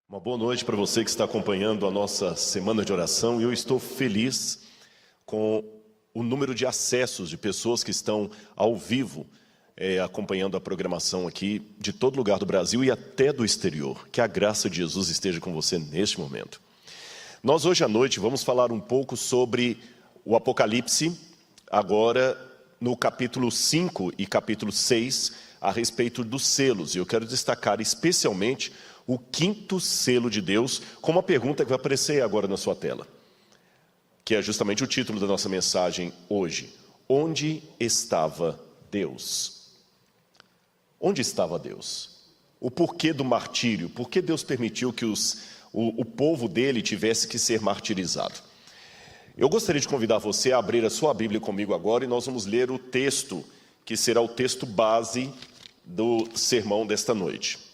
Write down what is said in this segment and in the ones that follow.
Uma boa noite para você que está acompanhando a nossa semana de oração. Eu estou feliz com o número de acessos de pessoas que estão ao vivo acompanhando a programação aqui de todo lugar do Brasil e até do exterior. Que a graça de Jesus esteja com você neste momento. Nós hoje à noite vamos falar um pouco sobre o Apocalipse, agora no capítulo 5 e capítulo 6, a respeito dos selos. E eu quero destacar especialmente o quinto selo de Deus, com uma pergunta que vai aparecer agora na sua tela, que é justamente o título da nossa mensagem hoje. Onde estava Deus? Onde estava Deus? O porquê do martírio? Por que Deus permitiu que o povo dele tivesse que ser martirizado? Eu gostaria de convidar você a abrir a sua Bíblia comigo agora e nós vamos ler o texto, que será o texto base do sermão desta noite.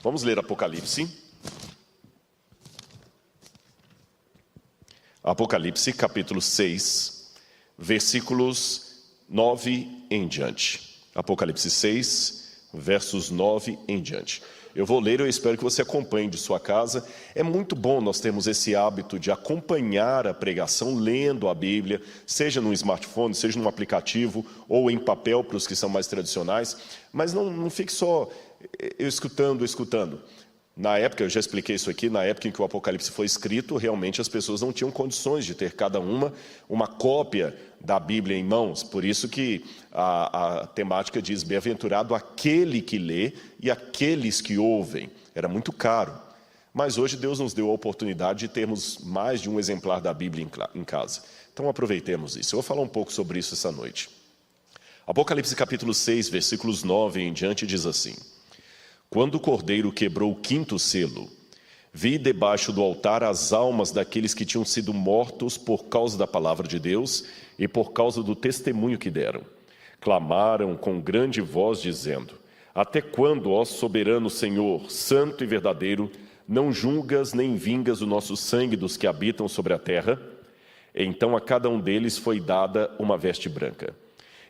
Vamos ler Apocalipse. Apocalipse, capítulo 6, versículos 9 em diante. Apocalipse 6, versos 9 em diante. Eu vou ler, eu espero que você acompanhe de sua casa. É muito bom nós termos esse hábito de acompanhar a pregação lendo a Bíblia, seja no smartphone, seja num aplicativo ou em papel para os que são mais tradicionais, mas não fique só escutando. Na época, eu já expliquei isso aqui, na época em que o Apocalipse foi escrito, realmente as pessoas não tinham condições de ter cada uma cópia da Bíblia em mãos. Por isso que a temática diz, bem-aventurado aquele que lê e aqueles que ouvem. Era muito caro. Mas hoje Deus nos deu a oportunidade de termos mais de um exemplar da Bíblia em casa. Então aproveitemos isso. Eu vou falar um pouco sobre isso essa noite. Apocalipse capítulo 6, versículos 9 em diante diz assim: Quando o Cordeiro quebrou o quinto selo, vi debaixo do altar as almas daqueles que tinham sido mortos por causa da palavra de Deus e por causa do testemunho que deram. Clamaram com grande voz, dizendo: Até quando, ó soberano Senhor, santo e verdadeiro, não julgas nem vingas o nosso sangue dos que habitam sobre a terra? Então a cada um deles foi dada uma veste branca.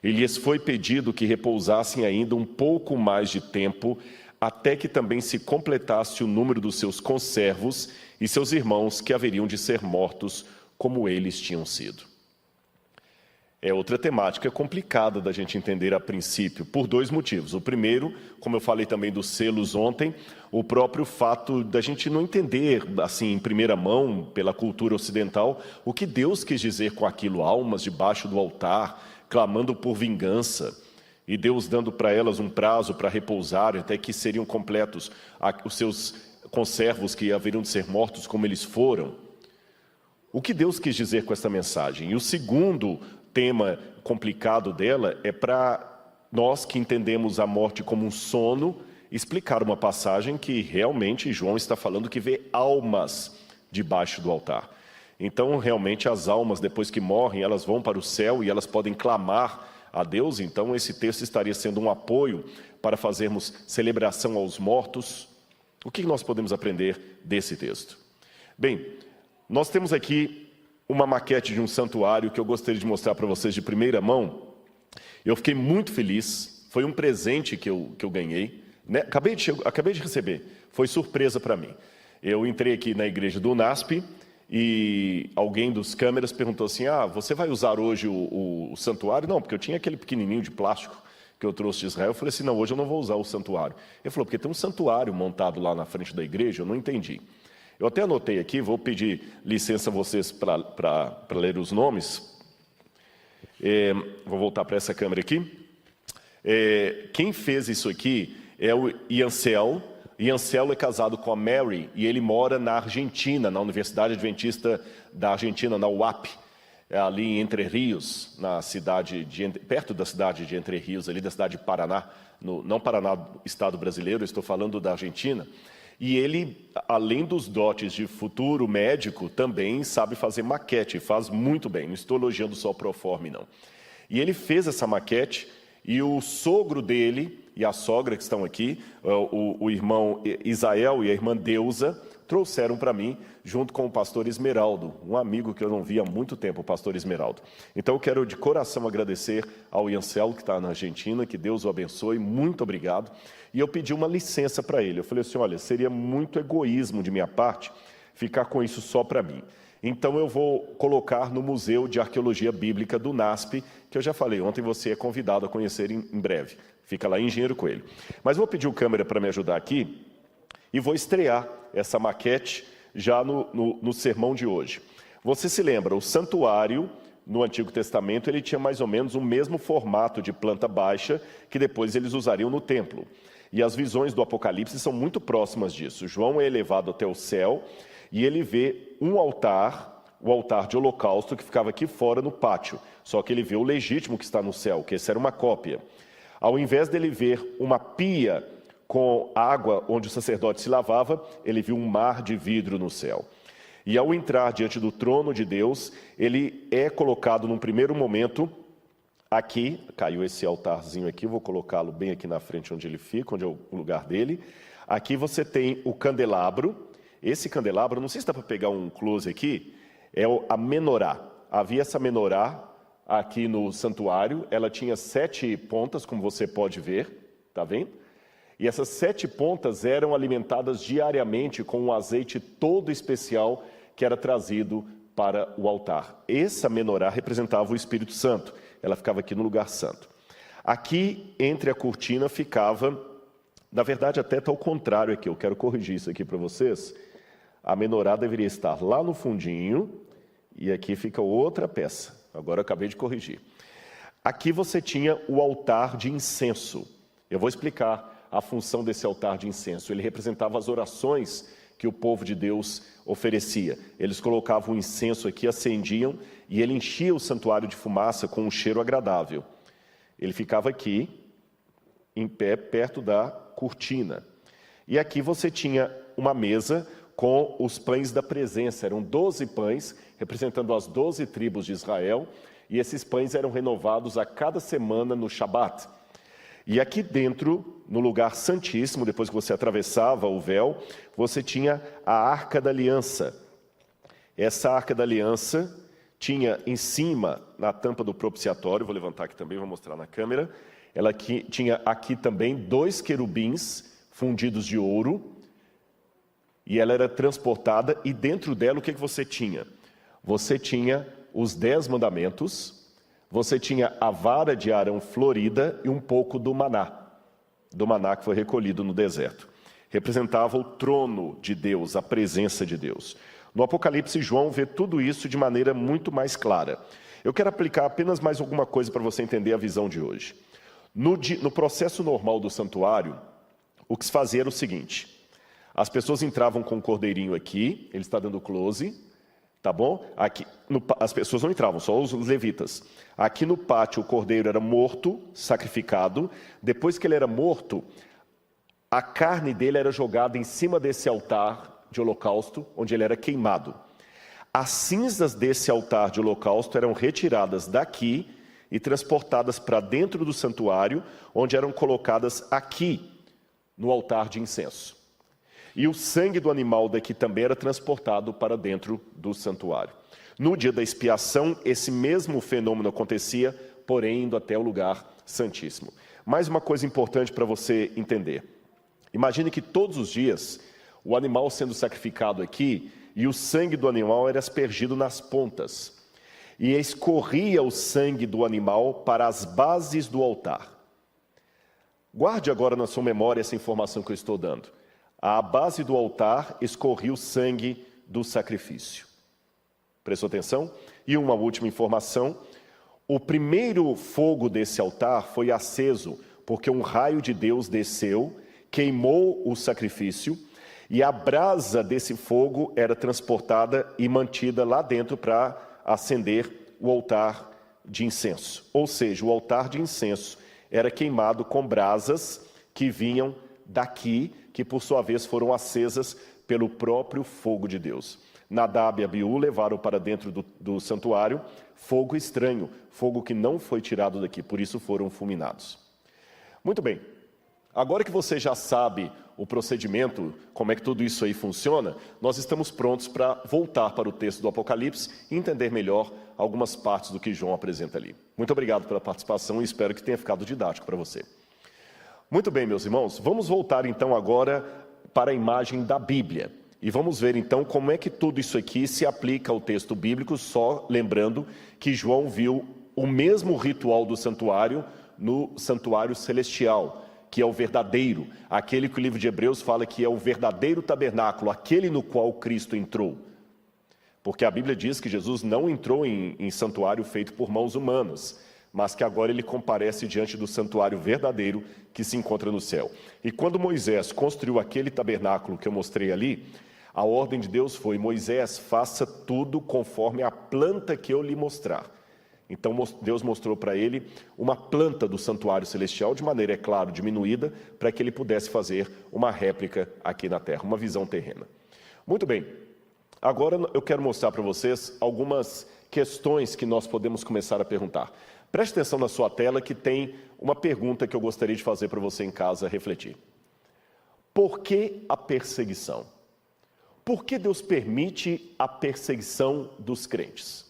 E lhes foi pedido que repousassem ainda um pouco mais de tempo, até que também se completasse o número dos seus conservos e seus irmãos que haveriam de ser mortos como eles tinham sido. É outra temática complicada da gente entender a princípio, por dois motivos. O primeiro, como eu falei também dos selos ontem, o próprio fato da gente não entender, assim, em primeira mão, pela cultura ocidental, o que Deus quis dizer com aquilo, almas debaixo do altar, clamando por vingança. E Deus dando para elas um prazo para repousar, até que seriam completos os seus conservos que haveriam de ser mortos como eles foram. O que Deus quis dizer com essa mensagem? E o segundo tema complicado dela é para nós que entendemos a morte como um sono, explicar uma passagem que realmente João está falando que vê almas debaixo do altar. Então, realmente, as almas, depois que morrem, elas vão para o céu e elas podem clamar a Deus. Então esse texto estaria sendo um apoio para fazermos celebração aos mortos. O que nós podemos aprender desse texto? Bem, nós temos aqui uma maquete de um santuário que eu gostaria de mostrar para vocês de primeira mão. Eu fiquei muito feliz, foi um presente que eu ganhei, né? Acabei de receber, foi surpresa para mim. Eu entrei aqui na igreja do UNASP, e alguém dos câmeras perguntou assim, você vai usar hoje o santuário? Não, porque eu tinha aquele pequenininho de plástico que eu trouxe de Israel. Eu falei assim, não, hoje eu não vou usar o santuário. Ele falou, porque tem um santuário montado lá na frente da igreja, eu não entendi. Eu até anotei aqui, vou pedir licença a vocês para ler os nomes. Vou voltar para essa câmera aqui. Quem fez isso aqui é o Iancel. Iancel é casado com a Mary e ele mora na Argentina, na Universidade Adventista da Argentina, na UAP, ali em Entre Rios, perto da cidade de Entre Rios, ali da cidade de Paraná, não Paraná, estado brasileiro, estou falando da Argentina. E ele, além dos dotes de futuro médico, também sabe fazer maquete, faz muito bem, não estou elogiando só o proforme, não. E ele fez essa maquete e o sogro dele e a sogra que estão aqui, o irmão Isael e a irmã Deusa, trouxeram para mim, junto com o pastor Esmeraldo, um amigo que eu não via há muito tempo, o pastor Esmeraldo. Então eu quero de coração agradecer ao Iancelo, que está na Argentina, que Deus o abençoe, muito obrigado. E eu pedi uma licença para ele. Eu falei assim, olha, seria muito egoísmo de minha parte ficar com isso só para mim. Então eu vou colocar no Museu de Arqueologia Bíblica do NASP, que eu já falei, ontem você é convidado a conhecer em breve. Fica lá em Engenheiro Coelho. Mas vou pedir o câmera para me ajudar aqui e vou estrear essa maquete já no sermão de hoje. Você se lembra, o santuário no Antigo Testamento ele tinha mais ou menos o mesmo formato de planta baixa que depois eles usariam no templo. E as visões do Apocalipse são muito próximas disso. João é elevado até o céu e ele vê um altar, o altar de holocausto, que ficava aqui fora no pátio. Só que ele vê o legítimo que está no céu, que essa era uma cópia. Ao invés dele ver uma pia com água onde o sacerdote se lavava, ele viu um mar de vidro no céu. E ao entrar diante do trono de Deus, ele é colocado num primeiro momento aqui, caiu esse altarzinho aqui, vou colocá-lo bem aqui na frente onde ele fica, onde é o lugar dele. Aqui você tem o candelabro. Esse candelabro, não sei se dá para pegar um close aqui, é a menorá. Havia essa menorá aqui no santuário, ela tinha 7 pontas, como você pode ver, tá vendo? E essas 7 pontas eram alimentadas diariamente com um azeite todo especial que era trazido para o altar. Essa menorá representava o Espírito Santo, ela ficava aqui no lugar santo. Aqui, entre a cortina, ficava, na verdade até está ao contrário aqui, eu quero corrigir isso aqui para vocês. A menorá deveria estar lá no fundinho, e aqui fica outra peça. Agora eu acabei de corrigir. Aqui você tinha o altar de incenso. Eu vou explicar a função desse altar de incenso. Ele representava as orações que o povo de Deus oferecia. Eles colocavam o incenso aqui, acendiam, e ele enchia o santuário de fumaça com um cheiro agradável. Ele ficava aqui, em pé, perto da cortina. E aqui você tinha uma mesa com os pães da presença. Eram 12 pães, representando as 12 tribos de Israel, e esses pães eram renovados a cada semana no Shabat. E aqui dentro, no lugar santíssimo, depois que você atravessava o véu, você tinha a Arca da Aliança. Essa Arca da Aliança tinha em cima, na tampa do propiciatório, vou levantar aqui também, vou mostrar na câmera, ela tinha aqui também 2 querubins fundidos de ouro, e ela era transportada, e dentro dela o que você tinha? Você tinha os 10 mandamentos, você tinha a vara de Arão florida e um pouco do maná que foi recolhido no deserto. Representava o trono de Deus, a presença de Deus. No Apocalipse, João vê tudo isso de maneira muito mais clara. Eu quero aplicar apenas mais alguma coisa para você entender a visão de hoje. No processo normal do santuário, o que se fazia era o seguinte: as pessoas entravam com o cordeirinho aqui, ele está dando close, tá bom? Aqui, as pessoas não entravam, só os levitas. Aqui no pátio o cordeiro era morto, sacrificado. Depois que ele era morto, a carne dele era jogada em cima desse altar de holocausto, onde ele era queimado. As cinzas desse altar de holocausto eram retiradas daqui e transportadas para dentro do santuário, onde eram colocadas aqui, no altar de incenso. E o sangue do animal daqui também era transportado para dentro do santuário. No dia da expiação, esse mesmo fenômeno acontecia, porém indo até o lugar santíssimo. Mais uma coisa importante para você entender. Imagine que todos os dias, o animal sendo sacrificado aqui, e o sangue do animal era aspergido nas pontas. E escorria o sangue do animal para as bases do altar. Guarde agora na sua memória essa informação que eu estou dando. À base do altar escorria o sangue do sacrifício. Prestou atenção? E uma última informação: o primeiro fogo desse altar foi aceso, porque um raio de Deus desceu, queimou o sacrifício, e a brasa desse fogo era transportada e mantida lá dentro para acender o altar de incenso. Ou seja, o altar de incenso era queimado com brasas que vinham daqui, que por sua vez foram acesas pelo próprio fogo de Deus. Nadab e Abiú levaram para dentro do santuário fogo estranho, fogo que não foi tirado daqui, por isso foram fulminados. Muito bem, agora que você já sabe o procedimento, como é que tudo isso aí funciona, nós estamos prontos para voltar para o texto do Apocalipse e entender melhor algumas partes do que João apresenta ali. Muito obrigado pela participação e espero que tenha ficado didático para você. Muito bem, meus irmãos, vamos voltar então agora para a imagem da Bíblia. E vamos ver então como é que tudo isso aqui se aplica ao texto bíblico, só lembrando que João viu o mesmo ritual do santuário no santuário celestial, que é o verdadeiro, aquele que o livro de Hebreus fala que é o verdadeiro tabernáculo, aquele no qual Cristo entrou. Porque a Bíblia diz que Jesus não entrou em santuário feito por mãos humanas, mas que agora ele comparece diante do santuário verdadeiro que se encontra no céu. E quando Moisés construiu aquele tabernáculo que eu mostrei ali, a ordem de Deus foi: Moisés, faça tudo conforme a planta que eu lhe mostrar. Então Deus mostrou para ele uma planta do santuário celestial, de maneira, é claro, diminuída, para que ele pudesse fazer uma réplica aqui na terra, uma visão terrena. Muito bem, agora eu quero mostrar para vocês algumas questões que nós podemos começar a perguntar. Preste atenção na sua tela que tem uma pergunta que eu gostaria de fazer para você em casa refletir. Por que a perseguição? Por que Deus permite a perseguição dos crentes?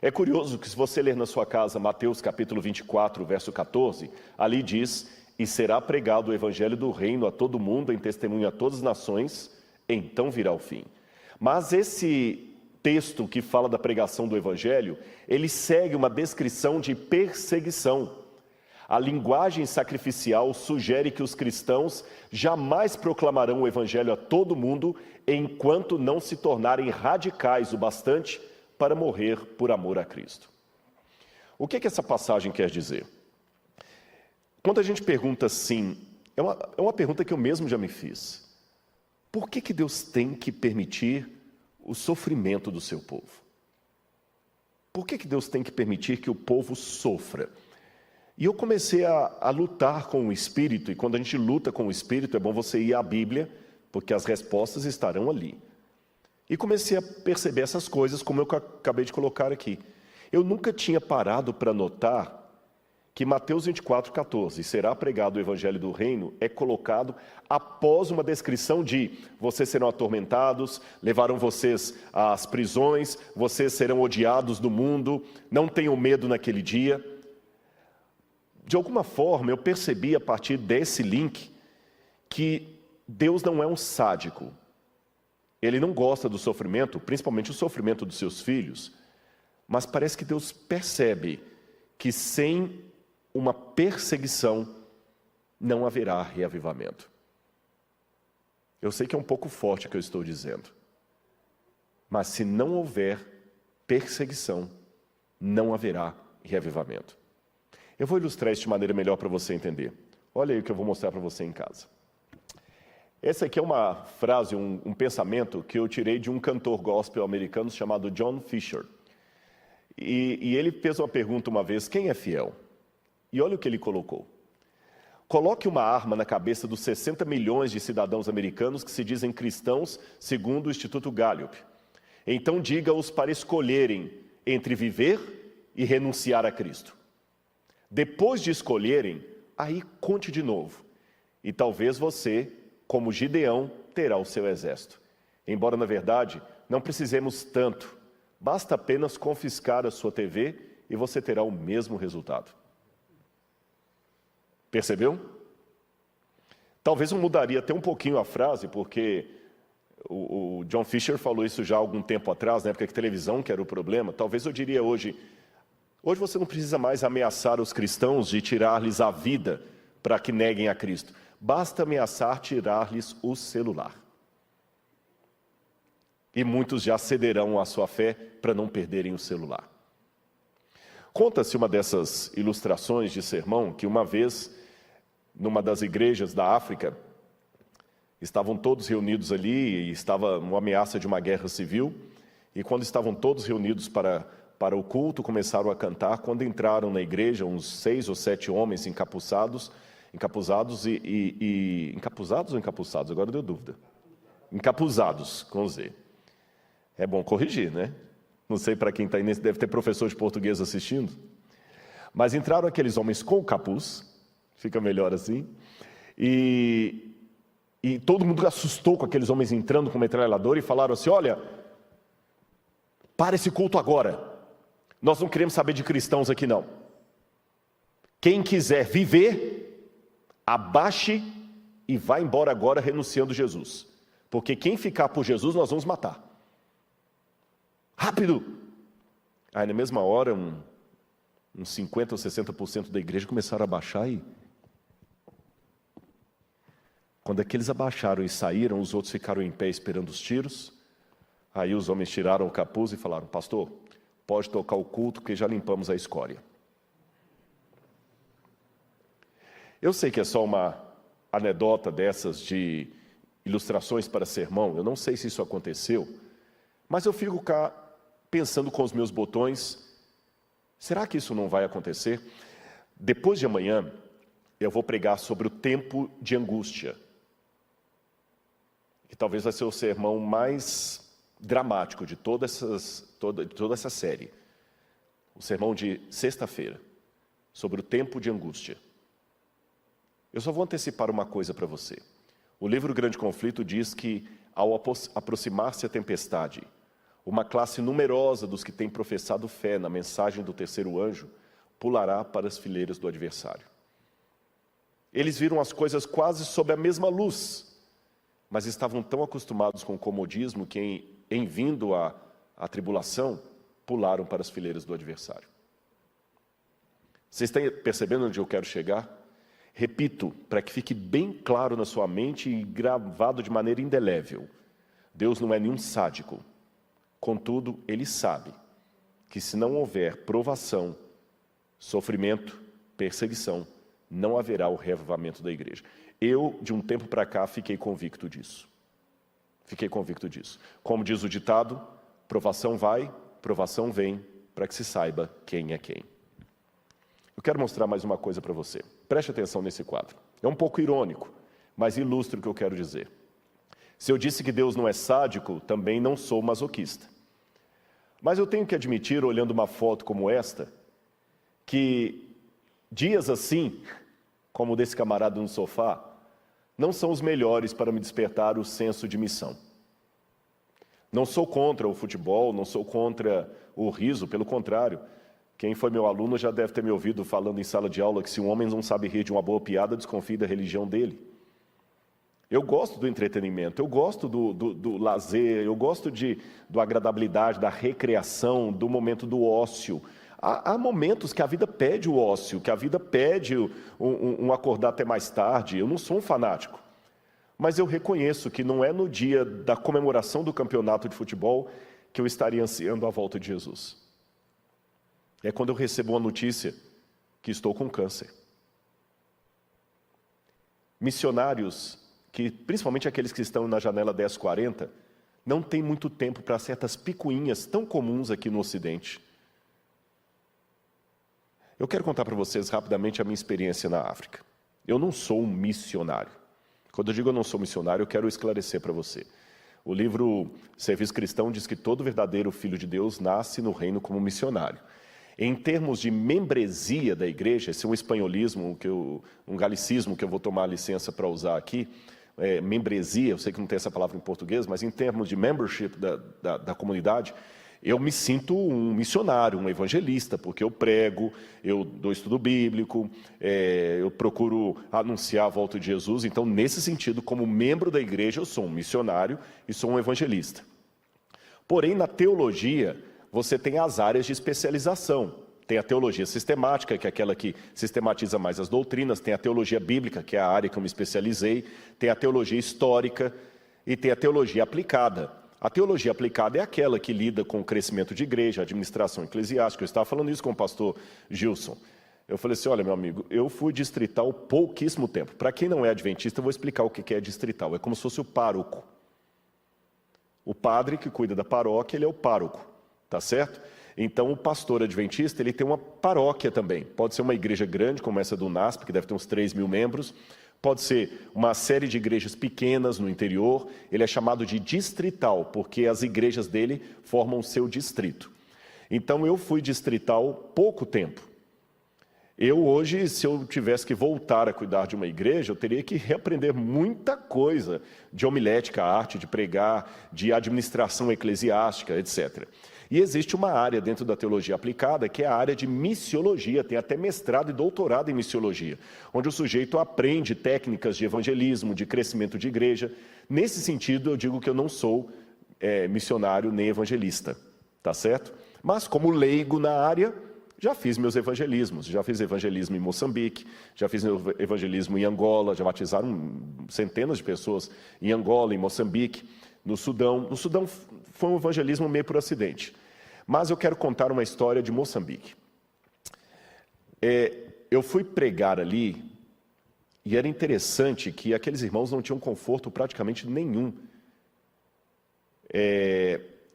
É curioso que se você ler na sua casa Mateus capítulo 24, verso 14, ali diz: e será pregado o evangelho do reino a todo mundo em testemunho a todas as nações, então virá o fim. Mas esse texto que fala da pregação do evangelho, ele segue uma descrição de perseguição. A linguagem sacrificial sugere que os cristãos jamais proclamarão o evangelho a todo mundo enquanto não se tornarem radicais o bastante para morrer por amor a Cristo. O que essa passagem quer dizer? Quando a gente pergunta assim, é uma pergunta que eu mesmo já me fiz. Por que Deus tem que permitir o sofrimento do seu povo? Por que Deus tem que permitir que o povo sofra? E eu comecei a lutar com o Espírito, e quando a gente luta com o Espírito, é bom você ir à Bíblia, porque as respostas estarão ali. E comecei a perceber essas coisas, como eu acabei de colocar aqui. Eu nunca tinha parado para notar que Mateus 24, 14, será pregado o evangelho do reino, é colocado após uma descrição de: vocês serão atormentados, levarão vocês às prisões, vocês serão odiados do mundo, não tenham medo naquele dia. De alguma forma, eu percebi a partir desse link que Deus não é um sádico. Ele não gosta do sofrimento, principalmente o sofrimento dos seus filhos, mas parece que Deus percebe que sem uma perseguição não haverá reavivamento. Eu sei que é um pouco forte o que eu estou dizendo, mas se não houver perseguição, não haverá reavivamento. Eu vou ilustrar isso de maneira melhor para você entender. Olha aí o que eu vou mostrar para você em casa. Essa aqui é uma frase, um pensamento que eu tirei de um cantor gospel americano chamado John Fisher. E ele fez uma pergunta uma vez: quem é fiel? E olha o que ele colocou. Coloque uma arma na cabeça dos 60 milhões de cidadãos americanos que se dizem cristãos, segundo o Instituto Gallup. Então diga-os para escolherem entre viver e renunciar a Cristo. Depois de escolherem, aí conte de novo. E talvez você, como Gideão, terá o seu exército. Embora, na verdade, não precisemos tanto. Basta apenas confiscar a sua TV e você terá o mesmo resultado. Percebeu? Talvez eu mudaria até um pouquinho a frase, porque o John Fisher falou isso já há algum tempo atrás, na época que a televisão que era o problema. Talvez eu diria hoje você não precisa mais ameaçar os cristãos de tirar-lhes a vida para que neguem a Cristo. Basta ameaçar tirar-lhes o celular. E muitos já cederão à sua fé para não perderem o celular. Conta-se uma dessas ilustrações de sermão que uma vez, numa das igrejas da África, estavam todos reunidos ali e estava uma ameaça de uma guerra civil. E quando estavam todos reunidos para o culto, começaram a cantar. Quando entraram na igreja, uns 6 ou 7 homens encapuzados e encapuzados ou encapuçados? Agora deu dúvida. Encapuzados, com Z. É bom corrigir, né? Não sei para quem está aí, deve ter professor de português assistindo. Mas entraram aqueles homens com o capuz, fica melhor assim, e E todo mundo assustou com aqueles homens entrando com metralhadora e falaram assim: olha, para esse culto agora. Nós não queremos saber de cristãos aqui não. Quem quiser viver, abaixe e vá embora agora renunciando a Jesus. Porque quem ficar por Jesus nós vamos matar. Rápido! Aí na mesma hora, uns 50% ou 60% da igreja começaram a abaixar e... Quando aqueles abaixaram e saíram, os outros ficaram em pé esperando os tiros. Aí os homens tiraram o capuz e falaram: pastor, pode tocar o culto porque já limpamos a escória. Eu sei que é só uma anedota dessas de ilustrações para sermão, eu não sei se isso aconteceu, mas eu fico cá pensando com os meus botões, será que isso não vai acontecer? Depois de amanhã, eu vou pregar sobre o tempo de angústia, que talvez vai ser o sermão mais dramático de toda essa série. O sermão de sexta-feira, sobre o tempo de angústia. Eu só vou antecipar uma coisa para você. O livro Grande Conflito diz que, ao aproximar-se a tempestade, uma classe numerosa dos que têm professado fé na mensagem do terceiro anjo pulará para as fileiras do adversário. Eles viram as coisas quase sob a mesma luz, mas estavam tão acostumados com o comodismo que, em vindo a tribulação, pularam para as fileiras do adversário. Vocês estão percebendo onde eu quero chegar? Repito, para que fique bem claro na sua mente e gravado de maneira indelével. Deus não é nenhum sádico. Contudo, Ele sabe que se não houver provação, sofrimento, perseguição, não haverá o reavivamento da igreja. Eu, de um tempo para cá, fiquei convicto disso. Fiquei convicto disso. Como diz o ditado, provação vai, provação vem, para que se saiba quem é quem. Eu quero mostrar mais uma coisa para você. Preste atenção nesse quadro. É um pouco irônico, mas ilustra o que eu quero dizer. Se eu disse que Deus não é sádico, também não sou masoquista. Mas eu tenho que admitir, olhando uma foto como esta, que dias assim, como o desse camarada no sofá, não são os melhores para me despertar o senso de missão. Não sou contra o futebol, não sou contra o riso, pelo contrário. Quem foi meu aluno já deve ter me ouvido falando em sala de aula que se um homem não sabe rir de uma boa piada, desconfie da religião dele. Eu gosto do entretenimento, eu gosto do lazer, eu gosto da agradabilidade, da recreação, do momento do ócio. Há momentos que a vida pede o ócio, que a vida pede um acordar até mais tarde. Eu não sou um fanático, mas eu reconheço que não é no dia da comemoração do campeonato de futebol que eu estaria ansiando a volta de Jesus. É quando eu recebo uma notícia que estou com câncer. Missionários, principalmente aqueles que estão na janela 1040, não têm muito tempo para certas picuinhas tão comuns aqui no Ocidente. Eu quero contar para vocês rapidamente a minha experiência na África. Eu não sou um missionário. Quando eu digo eu não sou missionário, eu quero esclarecer para você. O livro Serviço Cristão diz que todo verdadeiro filho de Deus nasce no reino como missionário. Em termos de membresia da igreja, esse é um espanholismo, um galicismo que eu vou tomar licença para usar aqui, membresia, eu sei que não tem essa palavra em português, mas em termos de membership da comunidade, eu me sinto um missionário, um evangelista, porque eu prego, eu dou estudo bíblico, eu procuro anunciar a volta de Jesus. Então, nesse sentido, como membro da igreja, eu sou um missionário e sou um evangelista. Porém, na teologia, você tem as áreas de especialização. Tem a teologia sistemática, que é aquela que sistematiza mais as doutrinas, tem a teologia bíblica, que é a área que eu me especializei, tem a teologia histórica e tem a teologia aplicada. A teologia aplicada é aquela que lida com o crescimento de igreja, administração eclesiástica. Eu estava falando isso com o pastor Gilson. Eu falei assim, olha, meu amigo, eu fui distrital pouquíssimo tempo. Para quem não é adventista, eu vou explicar o que é distrital. É como se fosse o pároco. O padre que cuida da paróquia, ele é o pároco, tá certo? Então, o pastor adventista, ele tem uma paróquia também. Pode ser uma igreja grande, como essa do NASP, que deve ter uns 3 mil membros. Pode ser uma série de igrejas pequenas no interior. Ele é chamado de distrital, porque as igrejas dele formam o seu distrito. Então, eu fui distrital pouco tempo. Eu hoje, se eu tivesse que voltar a cuidar de uma igreja, eu teria que reaprender muita coisa de homilética, arte de pregar, de administração eclesiástica, etc. E existe uma área dentro da teologia aplicada, que é a área de missiologia, tem até mestrado e doutorado em missiologia, onde o sujeito aprende técnicas de evangelismo, de crescimento de igreja. Nesse sentido, eu digo que eu não sou missionário nem evangelista, tá certo? Mas como leigo na área, já fiz meus evangelismos, já fiz evangelismo em Moçambique, já fiz evangelismo em Angola, já batizaram centenas de pessoas em Angola, em Moçambique, no Sudão. No Sudão foi um evangelismo meio por acidente. Mas eu quero contar uma história de Moçambique. Eu fui pregar ali e era interessante que aqueles irmãos não tinham conforto praticamente nenhum.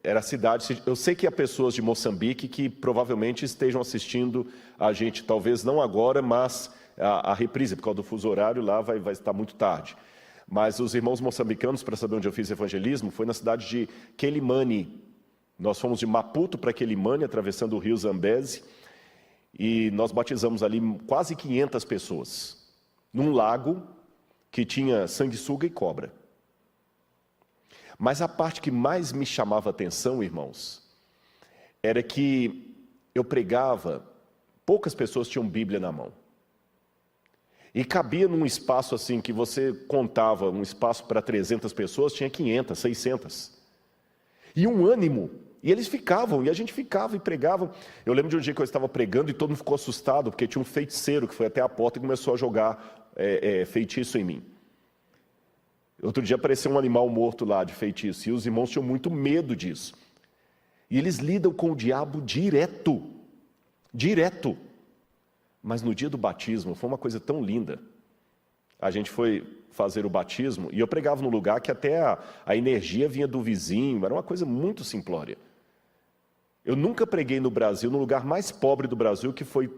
Era a cidade... Eu sei que há pessoas de Moçambique que provavelmente estejam assistindo a gente, talvez não agora, mas a reprise, por causa do fuso horário, lá vai estar muito tarde. Mas os irmãos moçambicanos, para saber onde eu fiz evangelismo, foi na cidade de Quelimane. Nós fomos de Maputo para Quelimane, atravessando o rio Zambeze, e nós batizamos ali quase 500 pessoas, num lago que tinha sanguessuga e cobra. Mas a parte que mais me chamava a atenção, irmãos, era que eu pregava, poucas pessoas tinham Bíblia na mão. E cabia num espaço assim, que você contava, um espaço para 300 pessoas, tinha 500, 600. E um ânimo, e eles ficavam, e a gente ficava e pregava. Eu lembro de um dia que eu estava pregando e todo mundo ficou assustado, porque tinha um feiticeiro que foi até a porta e começou a jogar feitiço em mim. Outro dia apareceu um animal morto lá de feitiço, e os irmãos tinham muito medo disso. E eles lidam com o diabo direto. Direto. Mas no dia do batismo, foi uma coisa tão linda. A gente foi fazer o batismo, e eu pregava num lugar que até a energia vinha do vizinho, era uma coisa muito simplória. Eu nunca preguei no Brasil, no lugar mais pobre do Brasil, que foi...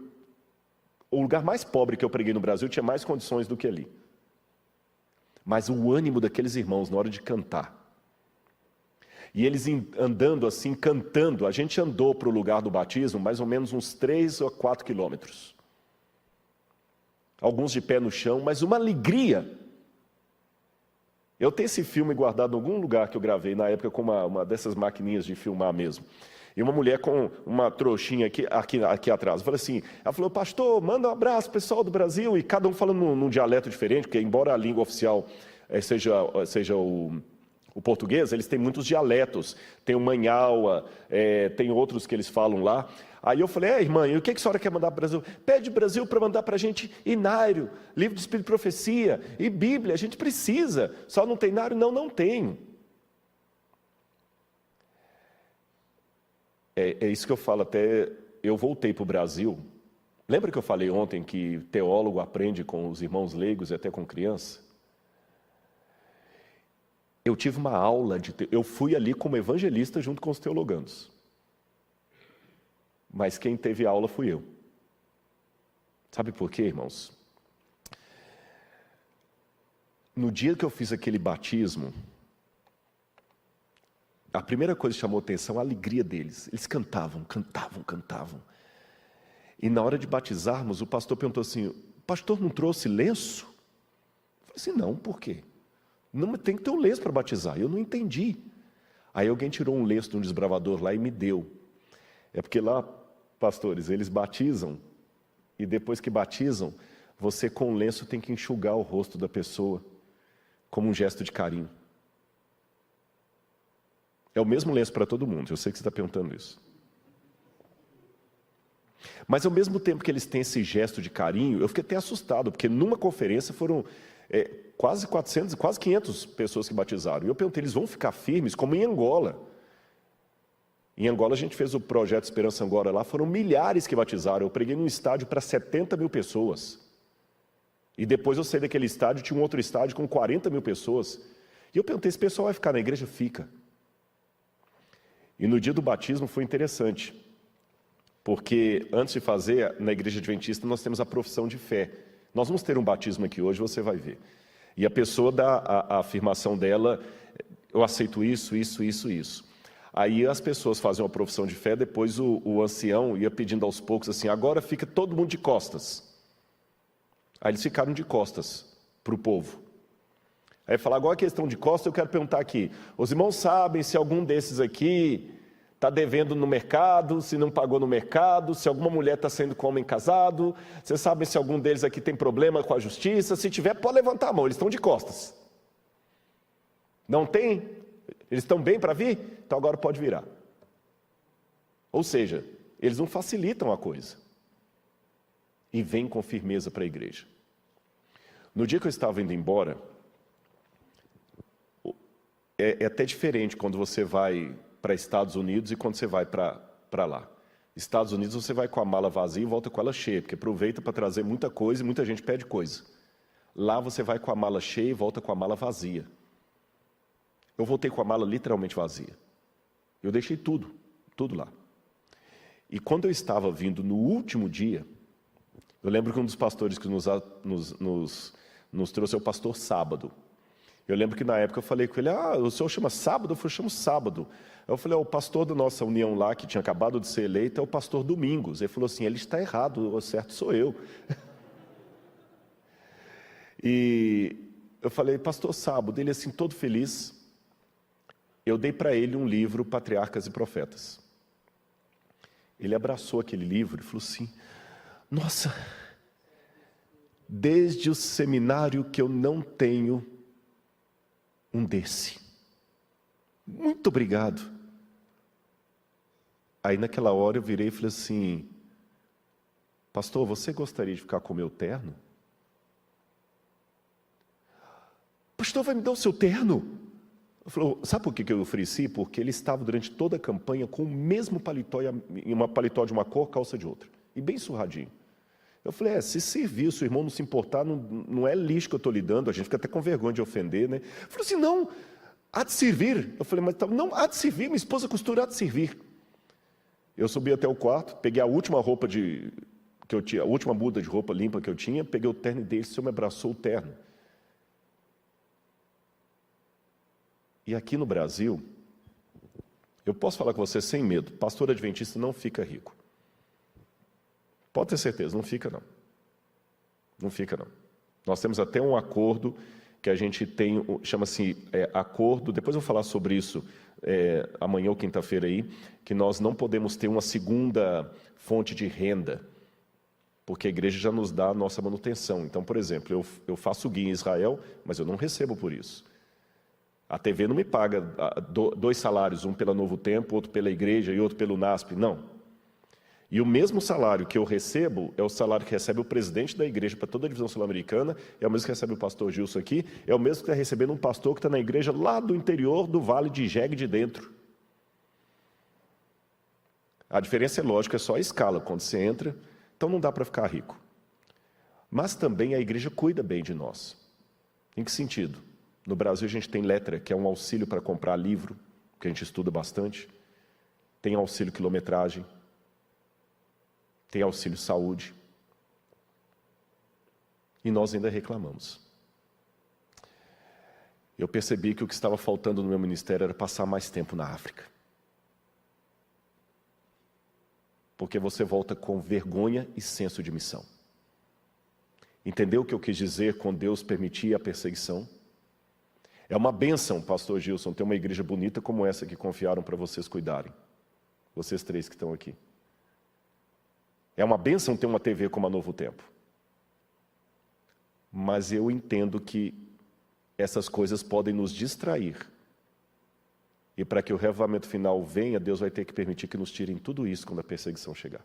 O lugar mais pobre que eu preguei no Brasil tinha mais condições do que ali. Mas o ânimo daqueles irmãos na hora de cantar. E eles andando assim, cantando, a gente andou para o lugar do batismo mais ou menos uns 3 ou 4 quilômetros. Alguns de pé no chão, mas uma alegria. Eu tenho esse filme guardado em algum lugar que eu gravei na época com uma dessas maquininhas de filmar mesmo. E uma mulher com uma trouxinha aqui atrás. Eu falei assim, ela falou, pastor, manda um abraço pessoal do Brasil, e cada um falando num dialeto diferente, porque embora a língua oficial seja o português, eles têm muitos dialetos. Tem o manhaua, tem outros que eles falam lá. Aí eu falei, irmã, e o que a senhora quer mandar para o Brasil? Pede o Brasil para mandar para a gente Inário, livro de Espírito e Profecia, e Bíblia, a gente precisa. Só não tem Inário? Não, não tem. É isso que eu falo, até eu voltei para o Brasil. Lembra que eu falei ontem que teólogo aprende com os irmãos leigos e até com criança? Eu tive uma aula, eu fui ali como evangelista junto com os teologandos. Mas quem teve aula fui eu. Sabe por quê, irmãos? No dia que eu fiz aquele batismo, a primeira coisa que chamou a atenção a alegria deles. Eles cantavam. E na hora de batizarmos, o pastor perguntou assim, o pastor não trouxe lenço? Eu falei assim, não, por quê? Não, tem que ter um lenço para batizar. Eu não entendi. Aí alguém tirou um lenço de um desbravador lá e me deu. É porque lá, pastores, eles batizam, e depois que batizam, você com o lenço tem que enxugar o rosto da pessoa, como um gesto de carinho. É o mesmo lenço para todo mundo, eu sei que você está perguntando isso. Mas ao mesmo tempo que eles têm esse gesto de carinho, eu fiquei até assustado, porque numa conferência foram quase 400, quase 500 pessoas que batizaram. E eu perguntei, eles vão ficar firmes como em Angola? Em Angola a gente fez o projeto Esperança Angola lá, foram milhares que batizaram. Eu preguei num estádio para 70 mil pessoas. E depois eu saí daquele estádio, tinha um outro estádio com 40 mil pessoas. E eu perguntei, esse pessoal vai ficar na igreja? Fica. E no dia do batismo foi interessante, porque antes de fazer, na igreja adventista, nós temos a profissão de fé. Nós vamos ter um batismo aqui hoje, você vai ver. E a pessoa dá a afirmação dela, eu aceito isso. Aí as pessoas faziam a profissão de fé, depois o ancião ia pedindo aos poucos assim, agora fica todo mundo de costas. Aí eles ficaram de costas para o povo. Aí falar, agora a questão de costas, eu quero perguntar aqui, os irmãos sabem se algum desses aqui está devendo no mercado, se não pagou no mercado, se alguma mulher está saindo com homem casado, vocês sabem se algum deles aqui tem problema com a justiça, se tiver, pode levantar a mão, eles estão de costas. Não tem? Eles estão bem para vir? Então agora pode virar. Ou seja, eles não facilitam a coisa. E vêm com firmeza para a igreja. No dia que eu estava indo embora, é até diferente quando você vai para Estados Unidos e quando você vai para lá. Estados Unidos você vai com a mala vazia e volta com ela cheia, porque aproveita para trazer muita coisa e muita gente pede coisa. Lá você vai com a mala cheia e volta com a mala vazia. Eu voltei com a mala literalmente vazia. Eu deixei tudo lá. E quando eu estava vindo no último dia, eu lembro que um dos pastores que nos trouxe é o pastor Sábado. Eu lembro que na época eu falei com ele, o senhor chama Sábado? Eu falei, eu chamo Sábado. Eu falei, o pastor da nossa união lá, que tinha acabado de ser eleito, é o pastor Domingos. Ele falou assim, ele está errado, o certo sou eu. E eu falei, pastor Sábado, ele assim, todo feliz. Eu dei para ele um livro, Patriarcas e Profetas. Ele abraçou aquele livro e falou assim, nossa, desde o seminário que eu não tenho um desse. Muito obrigado. Aí naquela hora eu virei e falei assim, pastor, você gostaria de ficar com o meu terno? Pastor, vai me dar o seu terno? Eu falei, sabe por que eu ofereci? Porque ele estava durante toda a campanha com o mesmo paletó, uma paletó de uma cor, calça de outra. E bem surradinho. Eu falei, se servir, se o irmão não se importar, não é lixo que eu estou lhe dando, a gente fica até com vergonha de ofender, né? Ele falou assim, não, há de servir. Eu falei, mas não, há de servir, minha esposa costura, há de servir. Eu subi até o quarto, peguei a última roupa que eu tinha, a última muda de roupa limpa que eu tinha, peguei o terno dele, o senhor me abraçou o terno. E aqui no Brasil, eu posso falar com você sem medo, pastor adventista não fica rico. Pode ter certeza, não fica não. Não fica não. Nós temos até um acordo que a gente tem, chama-se acordo, depois eu vou falar sobre isso amanhã ou quinta-feira aí, que nós não podemos ter uma segunda fonte de renda, porque a igreja já nos dá a nossa manutenção. Então, por exemplo, eu faço guia em Israel, mas eu não recebo por isso. A TV não me paga 2 salários, um pela Novo Tempo, outro pela igreja e outro pelo NASP, não. E o mesmo salário que eu recebo é o salário que recebe o presidente da igreja para toda a divisão sul-americana, é o mesmo que recebe o pastor Gilson aqui, é o mesmo que está recebendo um pastor que está na igreja lá do interior do Vale de Jegue de Dentro. A diferença é lógica, é só a escala, quando você entra, então não dá para ficar rico. Mas também a igreja cuida bem de nós. Em que sentido? No Brasil a gente tem Letra, que é um auxílio para comprar livro, que a gente estuda bastante. Tem auxílio quilometragem. Tem auxílio saúde. E nós ainda reclamamos. Eu percebi que o que estava faltando no meu ministério era passar mais tempo na África. Porque você volta com vergonha e senso de missão. Entendeu o que eu quis dizer com Deus permitir a perseguição? É uma bênção, pastor Gilson, ter uma igreja bonita como essa que confiaram para vocês cuidarem. Vocês 3 que estão aqui. É uma bênção ter uma TV como a Novo Tempo. Mas eu entendo que essas coisas podem nos distrair. E para que o reavivamento final venha, Deus vai ter que permitir que nos tirem tudo isso quando a perseguição chegar.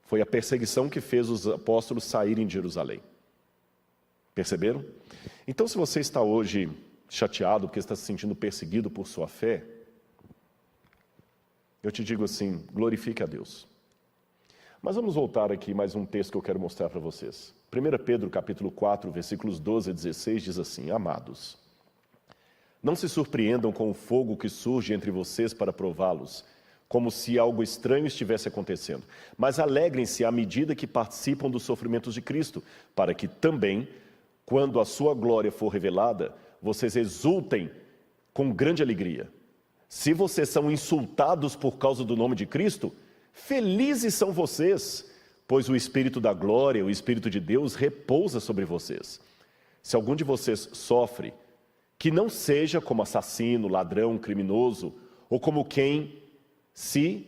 Foi a perseguição que fez os apóstolos saírem de Jerusalém. Perceberam? Então, se você está hoje chateado porque está se sentindo perseguido por sua fé, eu te digo assim, glorifique a Deus. Mas vamos voltar aqui mais um texto que eu quero mostrar para vocês. 1 Pedro capítulo 4, versículos 12 a 16 diz assim, amados, não se surpreendam com o fogo que surge entre vocês para prová-los, como se algo estranho estivesse acontecendo, mas alegrem-se à medida que participam dos sofrimentos de Cristo, para que também, quando a sua glória for revelada, vocês exultem com grande alegria. Se vocês são insultados por causa do nome de Cristo, felizes são vocês, pois o Espírito da glória, o Espírito de Deus repousa sobre vocês. Se algum de vocês sofre, que não seja como assassino, ladrão, criminoso, ou como quem se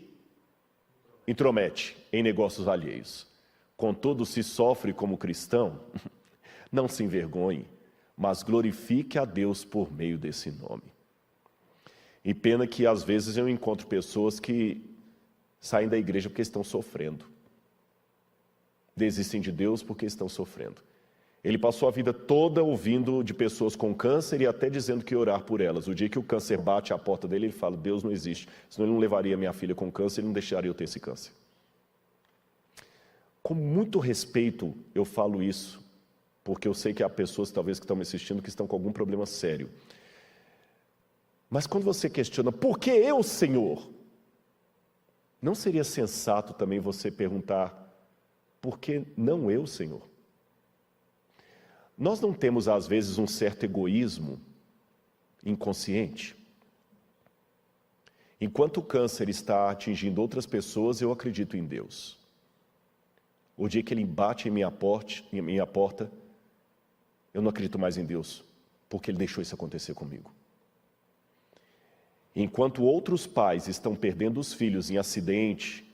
intromete em negócios alheios. Contudo, se sofre como cristão, não se envergonhe, mas glorifique a Deus por meio desse nome. E pena que às vezes eu encontro pessoas que saem da igreja porque estão sofrendo. Desistem de Deus porque estão sofrendo. Ele passou a vida toda ouvindo de pessoas com câncer e até dizendo que ia orar por elas. O dia que o câncer bate à porta dele, ele fala, Deus não existe. Senão ele não levaria minha filha com câncer e não deixaria eu ter esse câncer. Com muito respeito eu falo isso, porque eu sei que há pessoas talvez que estão me assistindo que estão com algum problema sério. Mas quando você questiona, por que eu, Senhor? Não seria sensato também você perguntar, por que não eu, Senhor? Nós não temos, às vezes, um certo egoísmo inconsciente. Enquanto o câncer está atingindo outras pessoas, eu acredito em Deus. O dia que ele bate em minha porta, eu não acredito mais em Deus, porque ele deixou isso acontecer comigo. Enquanto outros pais estão perdendo os filhos em acidente,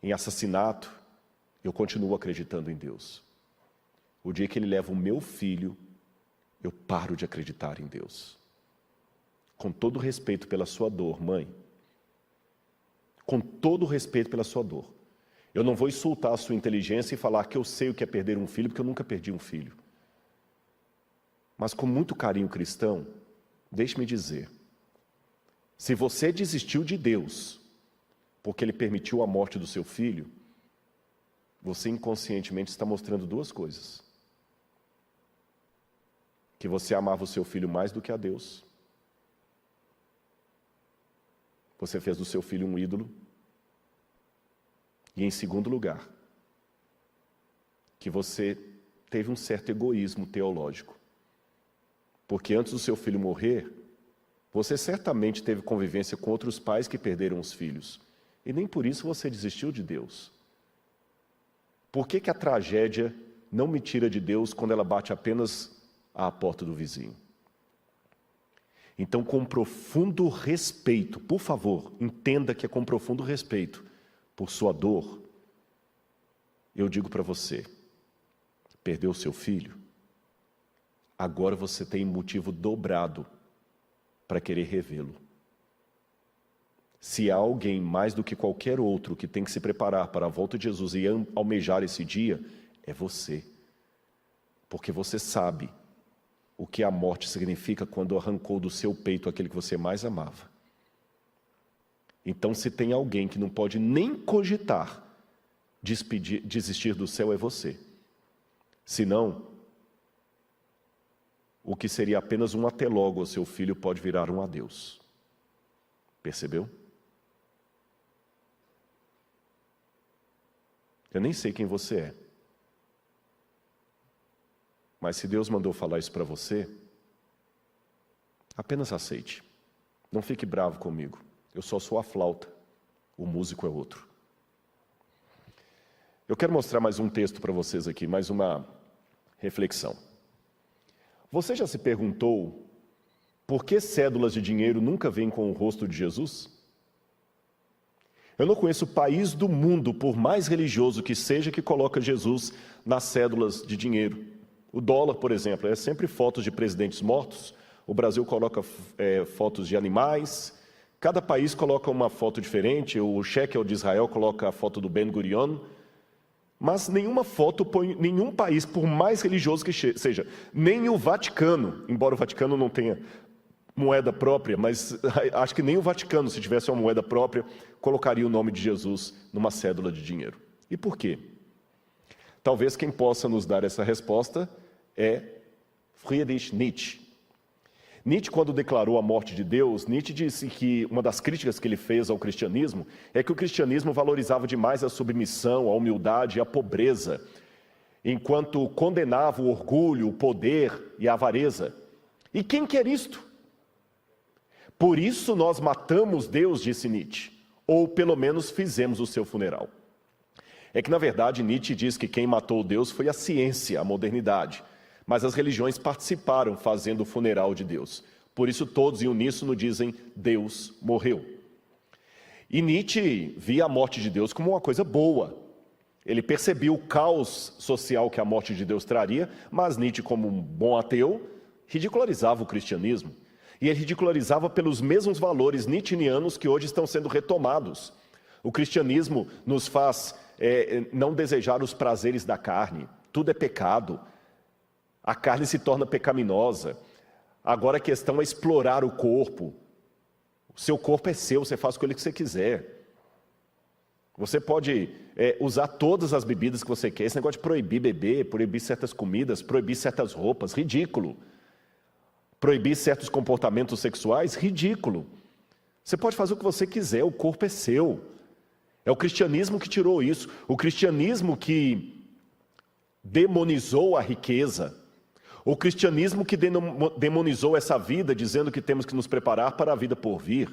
em assassinato, eu continuo acreditando em Deus. O dia que ele leva o meu filho, eu paro de acreditar em Deus. Com todo respeito pela sua dor, mãe. Com todo respeito pela sua dor. Eu não vou insultar a sua inteligência e falar que eu sei o que é perder um filho, porque eu nunca perdi um filho. Mas com muito carinho cristão, deixe-me dizer, se você desistiu de Deus, porque Ele permitiu a morte do seu filho, você inconscientemente está mostrando duas coisas. Que você amava o seu filho mais do que a Deus. Você fez do seu filho um ídolo. E em segundo lugar, que você teve um certo egoísmo teológico. Porque antes do seu filho morrer, você certamente teve convivência com outros pais que perderam os filhos. E nem por isso você desistiu de Deus. Por que a tragédia não me tira de Deus quando ela bate apenas à porta do vizinho? Então, com profundo respeito, por favor, entenda que é com profundo respeito por sua dor, eu digo para você, perdeu seu filho, agora você tem motivo dobrado para querer revê-lo. Se há alguém mais do que qualquer outro que tem que se preparar para a volta de Jesus e almejar esse dia, é você. Porque você sabe o que a morte significa quando arrancou do seu peito aquele que você mais amava. Então, se tem alguém que não pode nem cogitar desistir do céu, é você. Senão, o que seria apenas um até logo ao seu filho pode virar um adeus. Percebeu? Eu nem sei quem você é. Mas se Deus mandou falar isso para você, apenas aceite. Não fique bravo comigo. Eu só sou a flauta. O músico é outro. Eu quero mostrar mais um texto para vocês aqui, mais uma reflexão. Você já se perguntou por que cédulas de dinheiro nunca vêm com o rosto de Jesus? Eu não conheço país do mundo, por mais religioso que seja, que coloca Jesus nas cédulas de dinheiro. O dólar, por exemplo, é sempre fotos de presidentes mortos. O Brasil coloca fotos de animais. Cada país coloca uma foto diferente. O shekel de Israel coloca a foto do Ben Gurion. Mas nenhuma foto põe nenhum país, por mais religioso que seja, nem o Vaticano, embora o Vaticano não tenha moeda própria, mas acho que nem o Vaticano, se tivesse uma moeda própria, colocaria o nome de Jesus numa cédula de dinheiro. E por quê? Talvez quem possa nos dar essa resposta é Friedrich Nietzsche. Nietzsche, quando declarou a morte de Deus, Nietzsche disse que uma das críticas que ele fez ao cristianismo é que o cristianismo valorizava demais a submissão, a humildade e a pobreza, enquanto condenava o orgulho, o poder e a avareza. E quem quer isto? Por isso nós matamos Deus, disse Nietzsche, ou pelo menos fizemos o seu funeral. É que, na verdade, Nietzsche diz que quem matou Deus foi a ciência, a modernidade, mas as religiões participaram fazendo o funeral de Deus. Por isso todos em uníssono dizem, Deus morreu. E Nietzsche via a morte de Deus como uma coisa boa. Ele percebia o caos social que a morte de Deus traria, mas Nietzsche, como um bom ateu, ridicularizava o cristianismo. E ele ridicularizava pelos mesmos valores nietzscheanos que hoje estão sendo retomados. O cristianismo nos faz não desejar os prazeres da carne. Tudo é pecado. A carne se torna pecaminosa. Agora a questão é explorar o corpo. O seu corpo é seu, você faz com ele o que você quiser. Você pode usar todas as bebidas que você quer. Esse negócio de proibir beber, proibir certas comidas, proibir certas roupas, ridículo. Proibir certos comportamentos sexuais, ridículo. Você pode fazer o que você quiser, o corpo é seu. É o cristianismo que tirou isso. O cristianismo que demonizou a riqueza. O cristianismo que demonizou essa vida, dizendo que temos que nos preparar para a vida por vir.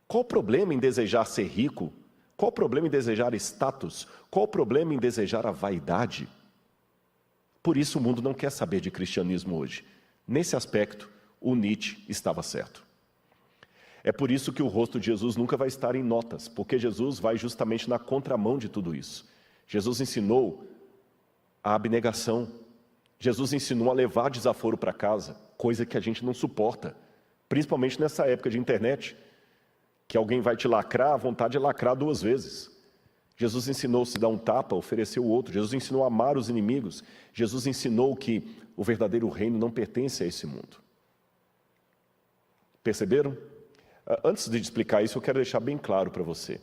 Qual o problema em desejar ser rico? Qual o problema em desejar status? Qual o problema em desejar a vaidade? Por isso o mundo não quer saber de cristianismo hoje. Nesse aspecto, o Nietzsche estava certo. É por isso que o rosto de Jesus nunca vai estar em notas, porque Jesus vai justamente na contramão de tudo isso. Jesus ensinou a abnegação. Jesus ensinou a levar desaforo para casa, coisa que a gente não suporta, principalmente nessa época de internet, que alguém vai te lacrar, a vontade de lacrar 2 vezes. Jesus ensinou a se dar um tapa, oferecer o outro. Jesus ensinou a amar os inimigos. Jesus ensinou que o verdadeiro reino não pertence a esse mundo. Perceberam? Antes de explicar isso, eu quero deixar bem claro para você.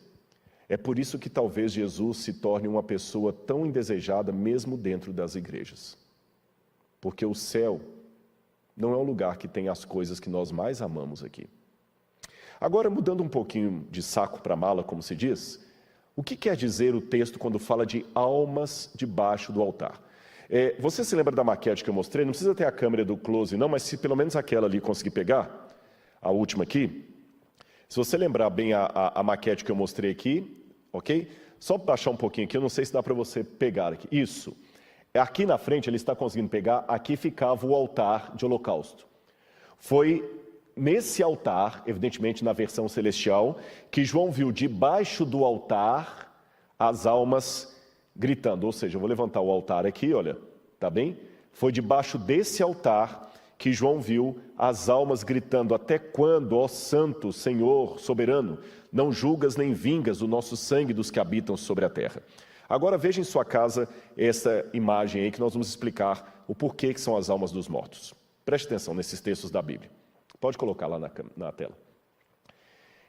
É por isso que talvez Jesus se torne uma pessoa tão indesejada mesmo dentro das igrejas. Porque o céu não é um lugar que tem as coisas que nós mais amamos aqui. Agora, mudando um pouquinho de saco para mala, como se diz, o que quer dizer o texto quando fala de almas debaixo do altar? Você se lembra da maquete que eu mostrei? Não precisa ter a câmera do close não, mas se pelo menos aquela ali conseguir pegar, a última aqui, se você lembrar bem a maquete que eu mostrei aqui, ok? Só baixar um pouquinho aqui, eu não sei se dá para você pegar aqui. Isso. Aqui na frente, ele está conseguindo pegar, aqui ficava o altar de holocausto. Foi nesse altar, evidentemente na versão celestial, que João viu debaixo do altar as almas gritando. Ou seja, eu vou levantar o altar aqui, olha, tá bem? Foi debaixo desse altar que João viu as almas gritando, até quando, ó Santo, Senhor, soberano, não julgas nem vingas o nosso sangue dos que habitam sobre a terra. Agora veja em sua casa essa imagem aí que nós vamos explicar o porquê que são as almas dos mortos. Preste atenção nesses textos da Bíblia. Pode colocar lá na tela.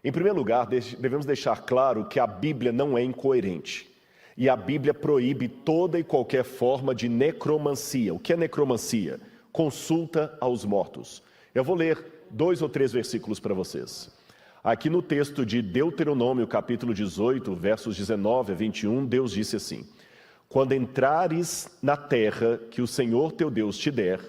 Em primeiro lugar, devemos deixar claro que a Bíblia não é incoerente. E a Bíblia proíbe toda e qualquer forma de necromancia. O que é necromancia? Consulta aos mortos. Eu vou ler 2 ou 3 versículos para vocês. Aqui no texto de Deuteronômio, capítulo 18, versos 19 a 21, Deus disse assim: quando entrares na terra que o Senhor teu Deus te der,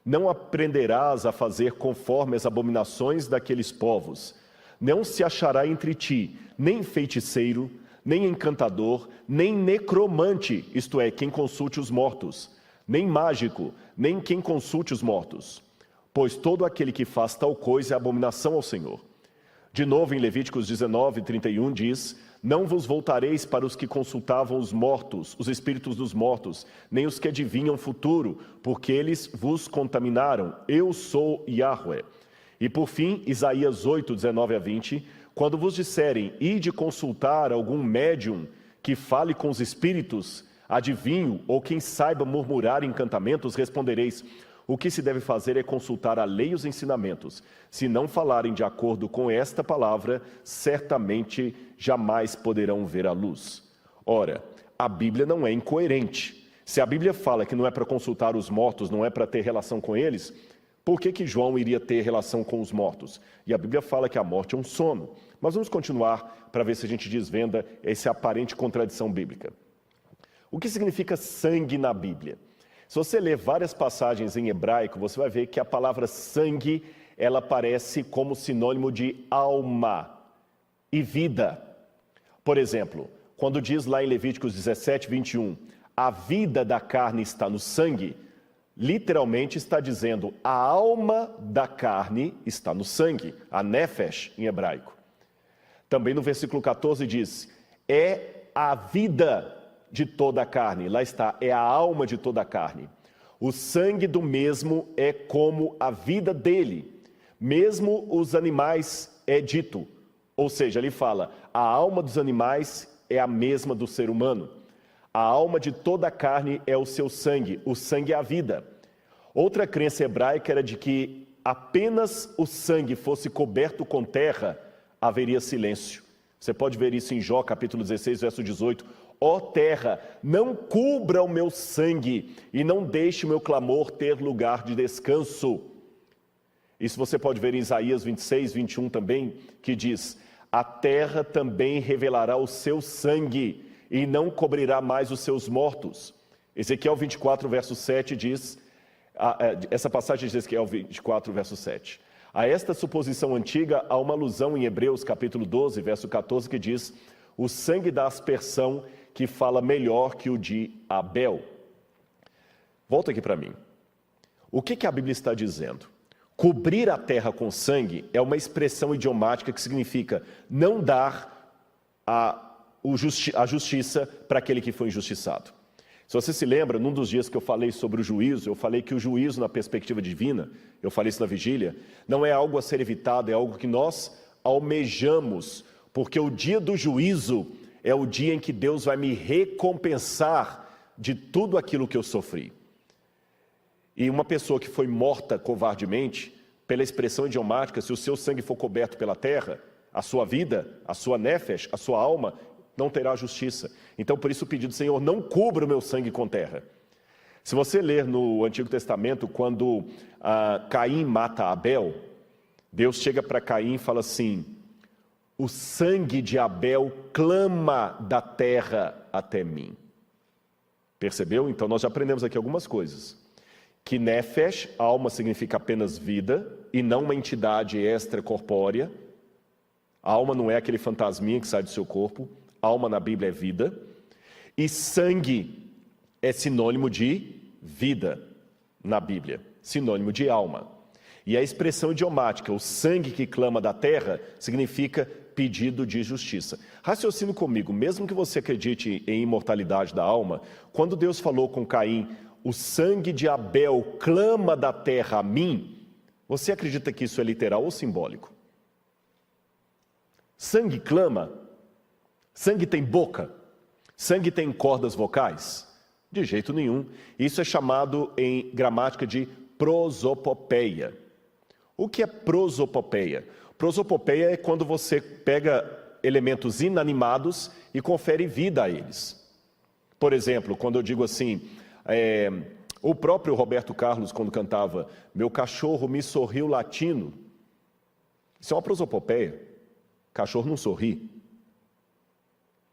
não aprenderás a fazer conforme as abominações daqueles povos. Não se achará entre ti nem feiticeiro, nem encantador, nem necromante, isto é, quem consulte os mortos, nem mágico, nem quem consulte os mortos. Pois todo aquele que faz tal coisa é abominação ao Senhor. De novo, em Levíticos 19, 31, diz: não vos voltareis para os que consultavam os mortos, os espíritos dos mortos, nem os que adivinham o futuro, porque eles vos contaminaram. Eu sou Yahweh. E por fim, Isaías 8, 19 a 20, quando vos disserem, ide consultar algum médium que fale com os espíritos, adivinho, ou quem saiba murmurar encantamentos, respondereis: o que se deve fazer é consultar a lei e os ensinamentos. Se não falarem de acordo com esta palavra, certamente jamais poderão ver a luz. Ora, a Bíblia não é incoerente. Se a Bíblia fala que não é para consultar os mortos, não é para ter relação com eles, por que João iria ter relação com os mortos? E a Bíblia fala que a morte é um sono. Mas vamos continuar para ver se a gente desvenda essa aparente contradição bíblica. O que significa sangue na Bíblia? Se você ler várias passagens em hebraico, você vai ver que a palavra sangue ela aparece como sinônimo de alma e vida. Por exemplo, quando diz lá em Levíticos 17, 21, a vida da carne está no sangue, literalmente está dizendo a alma da carne está no sangue, a nefesh em hebraico. Também no versículo 14 diz, é a vida de toda a carne, lá está, é a alma de toda a carne. O sangue do mesmo é como a vida dele, mesmo os animais é dito. Ou seja, ele fala, a alma dos animais é a mesma do ser humano. A alma de toda a carne é o sangue é a vida. Outra crença hebraica era de que apenas o sangue fosse coberto com terra, haveria silêncio. Você pode ver isso em Jó, capítulo 16, verso 18. Ó terra, não cubra o meu sangue e não deixe o meu clamor ter lugar de descanso. Isso você pode ver em Isaías 26, 21 também, que diz, a terra também revelará o seu sangue e não cobrirá mais os seus mortos. Ezequiel 24, verso 7 diz, essa passagem de Ezequiel 24, verso 7. A esta suposição antiga há uma alusão em Hebreus capítulo 12, verso 14, que diz, o sangue da aspersão que fala melhor que o de Abel. Volta aqui para mim. O que a Bíblia está dizendo? Cobrir a terra com sangue é uma expressão idiomática que significa não dar a justiça para aquele que foi injustiçado. Se você se lembra, num dos dias que eu falei sobre o juízo, eu falei que o juízo na perspectiva divina, eu falei isso na vigília, não é algo a ser evitado, é algo que nós almejamos, porque o dia do juízo é o dia em que Deus vai me recompensar de tudo aquilo que eu sofri. E uma pessoa que foi morta covardemente, pela expressão idiomática, se o seu sangue for coberto pela terra, a sua vida, a sua nefesh, a sua alma, não terá justiça. Então, por isso o pedido, Senhor, não cubra o meu sangue com terra. Se você ler no Antigo Testamento, quando Caim mata Abel, Deus chega para Caim e fala assim, o sangue de Abel clama da terra até mim. Percebeu? Então, nós já aprendemos aqui algumas coisas. Que nefesh, alma, significa apenas vida, e não uma entidade extracorpórea. A alma não é aquele fantasminha que sai do seu corpo. Alma na Bíblia é vida. E sangue é sinônimo de vida na Bíblia, sinônimo de alma. E a expressão idiomática, o sangue que clama da terra, significa pedido de justiça. Raciocine comigo, mesmo que você acredite em imortalidade da alma, quando Deus falou com Caim, o sangue de Abel clama da terra a mim, você acredita que isso é literal ou simbólico? Sangue clama? Sangue tem boca? Sangue tem cordas vocais? De jeito nenhum. Isso é chamado em gramática de prosopopeia. O que é prosopopeia? Prosopopeia é quando você pega elementos inanimados e confere vida a eles. Por exemplo, quando eu digo assim, o próprio Roberto Carlos, quando cantava, meu cachorro me sorriu latino, isso é uma prosopopeia. Cachorro não sorri.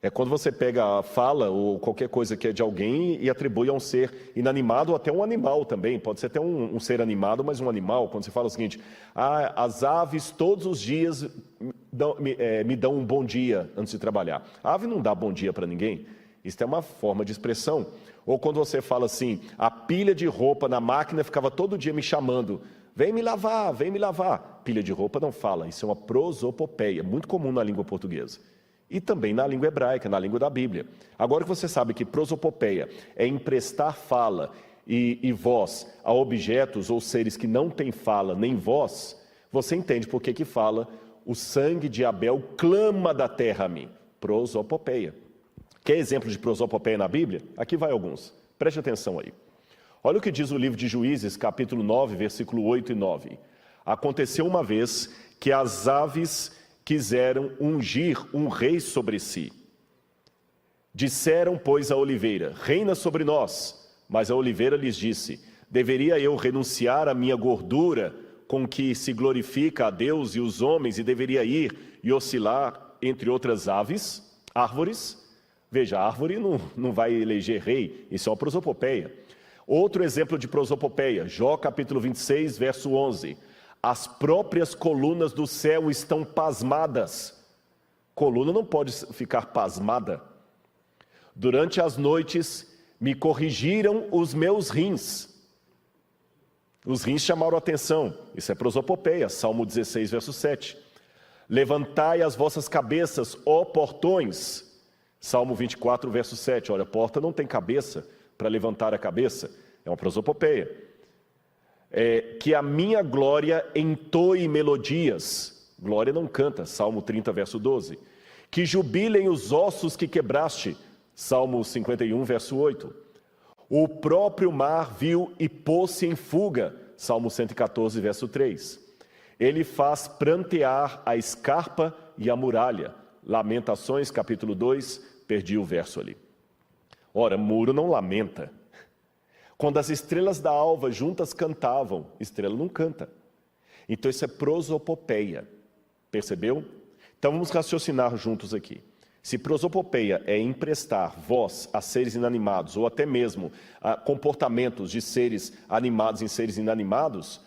É quando você pega a fala ou qualquer coisa que é de alguém e atribui a um ser inanimado ou até um animal também. Pode ser até um ser animado, mas um animal. Quando você fala o seguinte, as aves todos os dias me dão um bom dia antes de trabalhar. A ave não dá bom dia para ninguém. Isso é uma forma de expressão. Ou quando você fala assim, a pilha de roupa na máquina ficava todo dia me chamando. Vem me lavar, vem me lavar. Pilha de roupa não fala. Isso é uma prosopopeia, muito comum na língua portuguesa. E também na língua hebraica, na língua da Bíblia. Agora que você sabe que prosopopeia é emprestar fala e voz a objetos ou seres que não têm fala nem voz, você entende por que fala o sangue de Abel clama da terra a mim. Prosopopeia. Quer exemplo de prosopopeia na Bíblia? Aqui vai alguns. Preste atenção aí. Olha o que diz o livro de Juízes, capítulo 9, versículo 8 e 9. Aconteceu uma vez que as aves quiseram ungir um rei sobre si. Disseram, pois, à oliveira, reina sobre nós. Mas a oliveira lhes disse, deveria eu renunciar à minha gordura com que se glorifica a Deus e os homens e deveria ir e oscilar entre outras árvores? Veja, a árvore não vai eleger rei, isso é uma prosopopeia. Outro exemplo de prosopopeia, Jó capítulo 26, verso 11. as próprias colunas do céu estão pasmadas. Coluna não pode ficar pasmada. Durante as noites me corrigiram os meus rins. Os rins chamaram a atenção. Isso é prosopopeia, Salmo 16, verso 7. Levantai as vossas cabeças, ó portões. Salmo 24, verso 7. Olha, a porta não tem cabeça para levantar a cabeça. É uma prosopopeia. Que a minha glória entoe melodias. Glória não canta. Salmo 30, verso 12. Que jubilem os ossos que quebraste. Salmo 51, verso 8. O próprio mar viu e pôs-se em fuga. Salmo 114, verso 3. Ele faz prantear a escarpa e a muralha. Lamentações, capítulo 2, perdi o verso ali. Ora, muro não lamenta. Quando as estrelas da alva juntas cantavam, estrela não canta. Então isso é prosopopeia. Percebeu? Então vamos raciocinar juntos aqui. Se prosopopeia é emprestar voz a seres inanimados, ou até mesmo a comportamentos de seres animados em seres inanimados,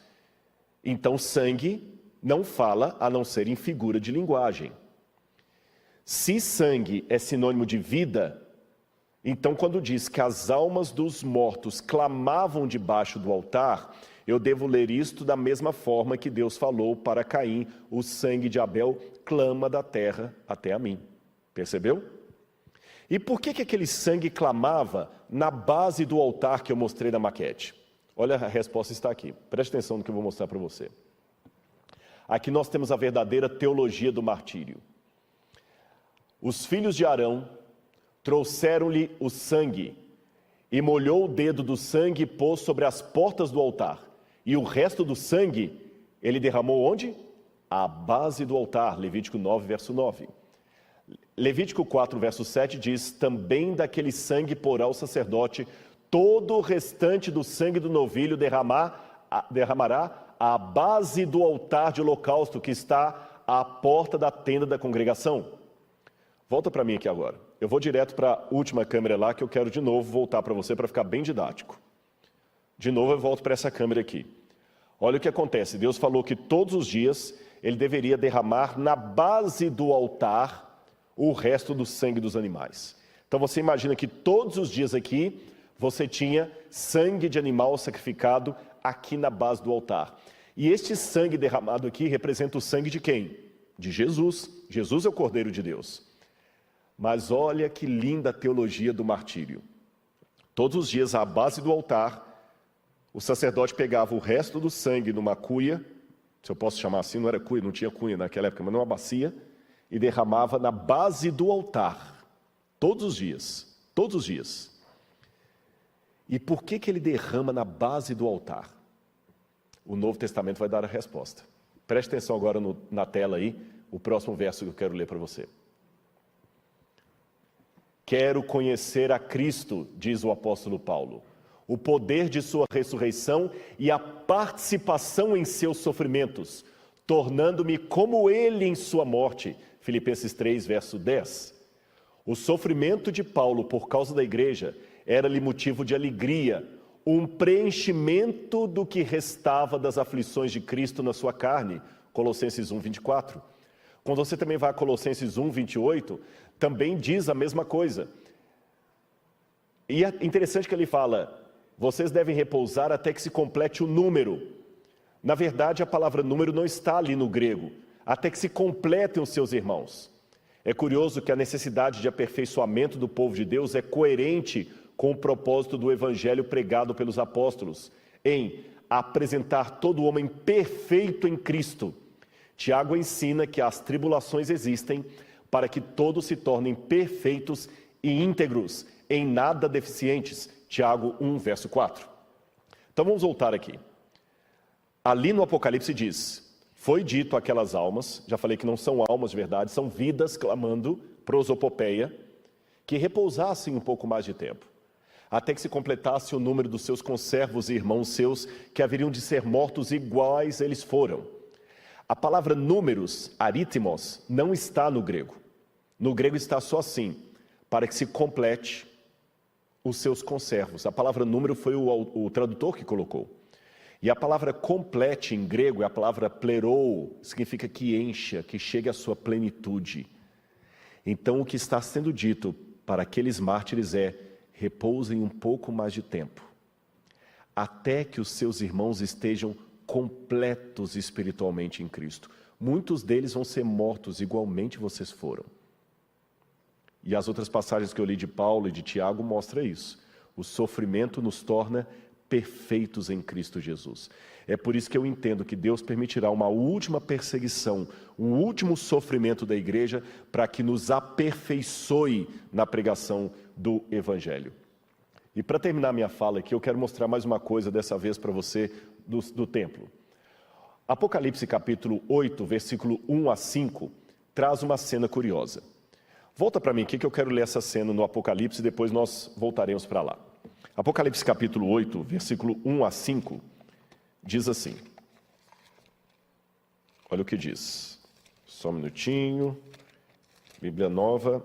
então sangue não fala a não ser em figura de linguagem. Se sangue é sinônimo de vida, então quando diz que as almas dos mortos clamavam debaixo do altar, eu devo ler isto da mesma forma que Deus falou para Caim: o sangue de Abel clama da terra até a mim. Percebeu? E por que aquele sangue clamava na base do altar que eu mostrei na maquete? Olha, a resposta está aqui. Preste atenção no que eu vou mostrar para você. Aqui nós temos a verdadeira teologia do martírio. Os filhos de Arão trouxeram-lhe o sangue e molhou o dedo do sangue e pôs sobre as portas do altar. E o resto do sangue ele derramou onde? À base do altar. Levítico 9, verso 9. Levítico 4, verso 7 diz: também daquele sangue porá o sacerdote todo o restante do sangue do novilho derramará à base do altar de holocausto que está à porta da tenda da congregação. Volta para mim aqui agora. Eu vou direto para a última câmera lá, que eu quero de novo voltar para você para ficar bem didático. De novo eu volto para essa câmera aqui. Olha o que acontece. Deus falou que todos os dias ele deveria derramar na base do altar o resto do sangue dos animais. Então você imagina que todos os dias aqui você tinha sangue de animal sacrificado aqui na base do altar. E este sangue derramado aqui representa o sangue de quem? De Jesus. Jesus é o Cordeiro de Deus. Mas olha que linda a teologia do martírio. Todos os dias, à base do altar, o sacerdote pegava o resto do sangue numa cuia, se eu posso chamar assim, não era cuia, não tinha cunha naquela época, mas numa bacia, e derramava na base do altar, todos os dias, todos os dias. E por que ele derrama na base do altar? O Novo Testamento vai dar a resposta. Preste atenção agora na tela aí, o próximo verso que eu quero ler para você. Quero conhecer a Cristo, diz o apóstolo Paulo, o poder de sua ressurreição e a participação em seus sofrimentos, tornando-me como ele em sua morte. Filipenses 3, verso 10. O sofrimento de Paulo por causa da igreja era-lhe motivo de alegria, um preenchimento do que restava das aflições de Cristo na sua carne. Colossenses 1, 24. Quando você também vai a Colossenses 1, 28, também diz a mesma coisa. E é interessante que ele fala: vocês devem repousar até que se complete o número. Na verdade, a palavra número não está ali no grego. Até que se completem os seus irmãos. É curioso que a necessidade de aperfeiçoamento do povo de Deus é coerente com o propósito do evangelho pregado pelos apóstolos, em apresentar todo homem perfeito em Cristo. Tiago ensina que as tribulações existem para que todos se tornem perfeitos e íntegros, em nada deficientes. Tiago 1, verso 4. Então vamos voltar aqui. Ali no Apocalipse diz: foi dito àquelas almas, já falei que não são almas de verdade, são vidas clamando, prosopopeia, que repousassem um pouco mais de tempo, até que se completasse o número dos seus conservos e irmãos seus, que haveriam de ser mortos iguais eles foram. A palavra números, arítimos, não está no grego. No grego está só assim, para que se complete os seus conservos. A palavra número foi o tradutor que colocou. E a palavra complete em grego é a palavra plerou, significa que encha, que chegue à sua plenitude. Então o que está sendo dito para aqueles mártires é: repousem um pouco mais de tempo, até que os seus irmãos estejam completos espiritualmente em Cristo. Muitos deles vão ser mortos, igualmente vocês foram. E as outras passagens que eu li de Paulo e de Tiago mostram isso. O sofrimento nos torna perfeitos em Cristo Jesus. É por isso que eu entendo que Deus permitirá uma última perseguição, um último sofrimento da igreja, para que nos aperfeiçoe na pregação do Evangelho. E para terminar minha fala aqui, eu quero mostrar mais uma coisa dessa vez para você do templo. Apocalipse capítulo 8, versículo 1 a 5, traz uma cena curiosa. Volta para mim aqui que eu quero ler essa cena no Apocalipse e depois nós voltaremos para lá. Apocalipse capítulo 8, versículo 1 a 5, diz assim. Olha o que diz. Só um minutinho. Bíblia nova.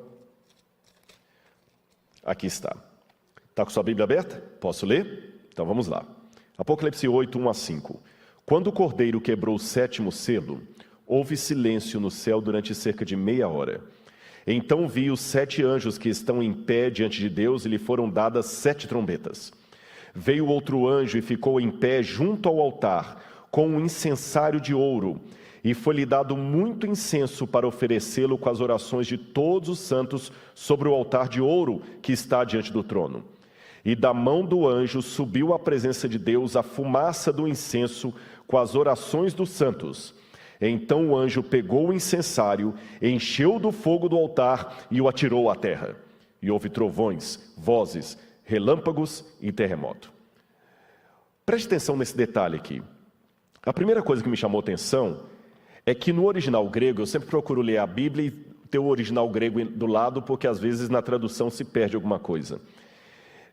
Aqui está. Está com sua Bíblia aberta? Posso ler? Então vamos lá. Apocalipse 8, 1 a 5. Quando o cordeiro quebrou o 7º selo, houve silêncio no céu durante cerca de meia hora. Então vi os 7 anjos que estão em pé diante de Deus e lhe foram dadas 7 trombetas. Veio outro anjo e ficou em pé junto ao altar, com um incensário de ouro, e foi-lhe dado muito incenso para oferecê-lo com as orações de todos os santos sobre o altar de ouro que está diante do trono. E da mão do anjo subiu à presença de Deus a fumaça do incenso com as orações dos santos. Então o anjo pegou o incensário, encheu do fogo do altar e o atirou à terra. E houve trovões, vozes, relâmpagos e terremoto. Preste atenção nesse detalhe aqui. A primeira coisa que me chamou a atenção é que no original grego, eu sempre procuro ler a Bíblia e ter o original grego do lado, porque às vezes na tradução se perde alguma coisa.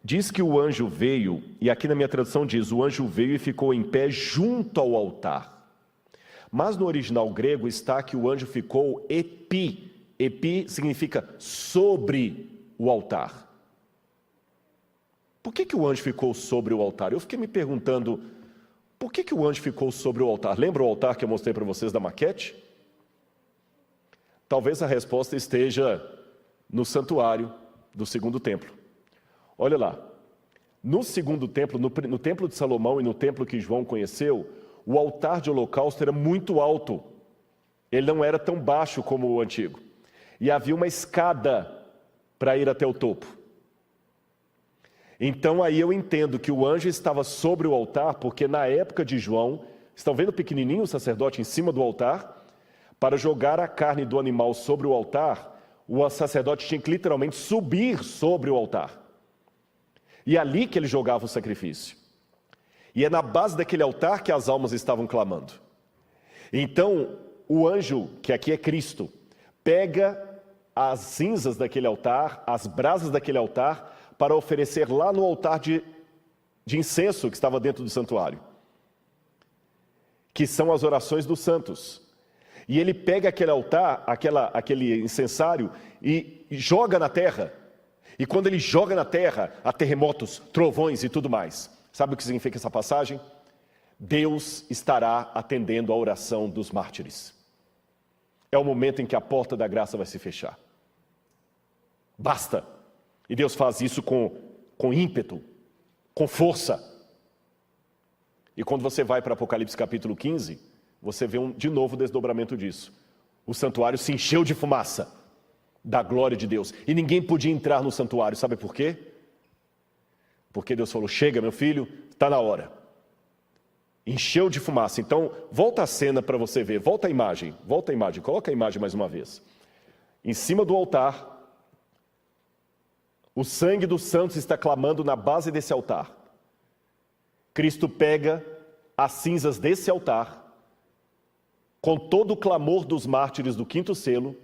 Diz que o anjo veio, e aqui na minha tradução diz, o anjo veio e ficou em pé junto ao altar. Mas no original grego está que o anjo ficou epi. Epi significa sobre o altar. Por que o anjo ficou sobre o altar? Eu fiquei me perguntando, por que o anjo ficou sobre o altar? Lembra o altar que eu mostrei para vocês da maquete? Talvez a resposta esteja no santuário do segundo templo. Olha lá, no segundo templo, no templo de Salomão e no templo que João conheceu, o altar de holocausto era muito alto. Ele não era tão baixo como o antigo. E havia uma escada para ir até o topo. Então aí eu entendo que o anjo estava sobre o altar, porque na época de João, estão vendo pequenininho o sacerdote em cima do altar? Para jogar a carne do animal sobre o altar, o sacerdote tinha que literalmente subir sobre o altar. E é ali que ele jogava o sacrifício. E é na base daquele altar que as almas estavam clamando. Então, o anjo, que aqui é Cristo, pega as cinzas daquele altar, as brasas daquele altar, para oferecer lá no altar de incenso que estava dentro do santuário, que são as orações dos santos. E ele pega aquele altar, aquele incensário, e joga na terra. E quando ele joga na terra, há terremotos, trovões e tudo mais. Sabe o que significa essa passagem? Deus estará atendendo a oração dos mártires. É o momento em que a porta da graça vai se fechar. Basta. E Deus faz isso com ímpeto, com força. E quando você vai para Apocalipse capítulo 15, você vê de novo o desdobramento disso. O santuário se encheu de fumaça da glória de Deus. E ninguém podia entrar no santuário. Sabe por quê? Porque Deus falou, chega meu filho, está na hora. Encheu de fumaça. Então, volta a cena para você ver. Volta a imagem, coloca a imagem mais uma vez. Em cima do altar, o sangue dos santos está clamando na base desse altar. Cristo pega as cinzas desse altar, com todo o clamor dos mártires do 5º selo,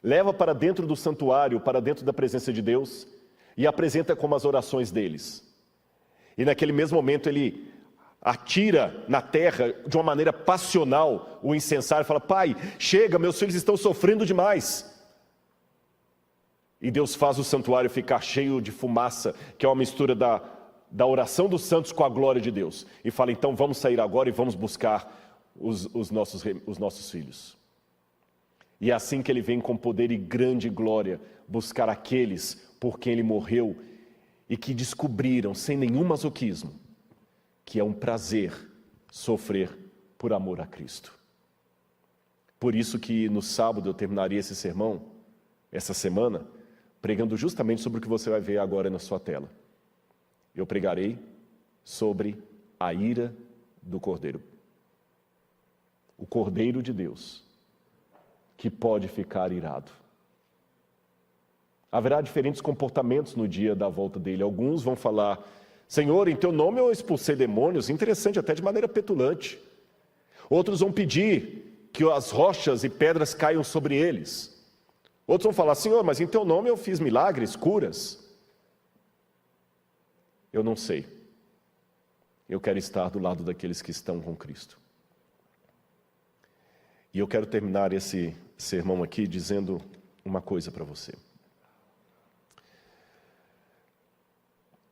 leva para dentro do santuário, para dentro da presença de Deus, e apresenta como as orações deles. E naquele mesmo momento ele atira na terra de uma maneira passional o incensário e fala, Pai, chega, meus filhos estão sofrendo demais. E Deus faz o santuário ficar cheio de fumaça, que é uma mistura da oração dos santos com a glória de Deus. E fala, então vamos sair agora e vamos buscar os nossos filhos. E é assim que ele vem com poder e grande glória buscar aqueles por quem ele morreu e que descobriram, sem nenhum masoquismo, que é um prazer sofrer por amor a Cristo. Por isso que no sábado eu terminaria esse sermão, essa semana, pregando justamente sobre o que você vai ver agora na sua tela. Eu pregarei sobre a ira do Cordeiro. O Cordeiro de Deus, que pode ficar irado. Haverá diferentes comportamentos no dia da volta dele. Alguns vão falar, Senhor, em teu nome eu expulsei demônios, interessante, até de maneira petulante. Outros vão pedir que as rochas e pedras caiam sobre eles. Outros vão falar, Senhor, mas em teu nome eu fiz milagres, curas. Eu não sei. Eu quero estar do lado daqueles que estão com Cristo. E eu quero terminar esse sermão aqui dizendo uma coisa para você.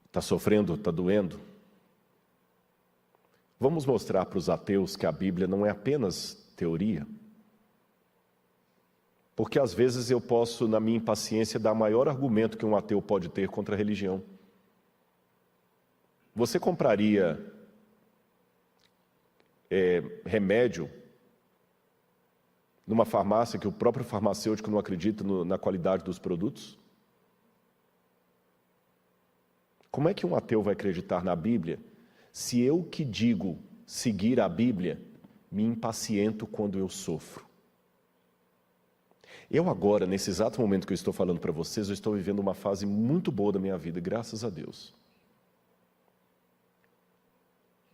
Está sofrendo, está doendo? Vamos mostrar para os ateus que a Bíblia não é apenas teoria. Porque às vezes eu posso, na minha impaciência, dar maior argumento que um ateu pode ter contra a religião. Você compraria remédio numa farmácia que o próprio farmacêutico não acredita na qualidade dos produtos? Como é que um ateu vai acreditar na Bíblia se eu que digo seguir a Bíblia me impaciento quando eu sofro? Eu agora, nesse exato momento que eu estou falando para vocês, eu estou vivendo uma fase muito boa da minha vida, graças a Deus.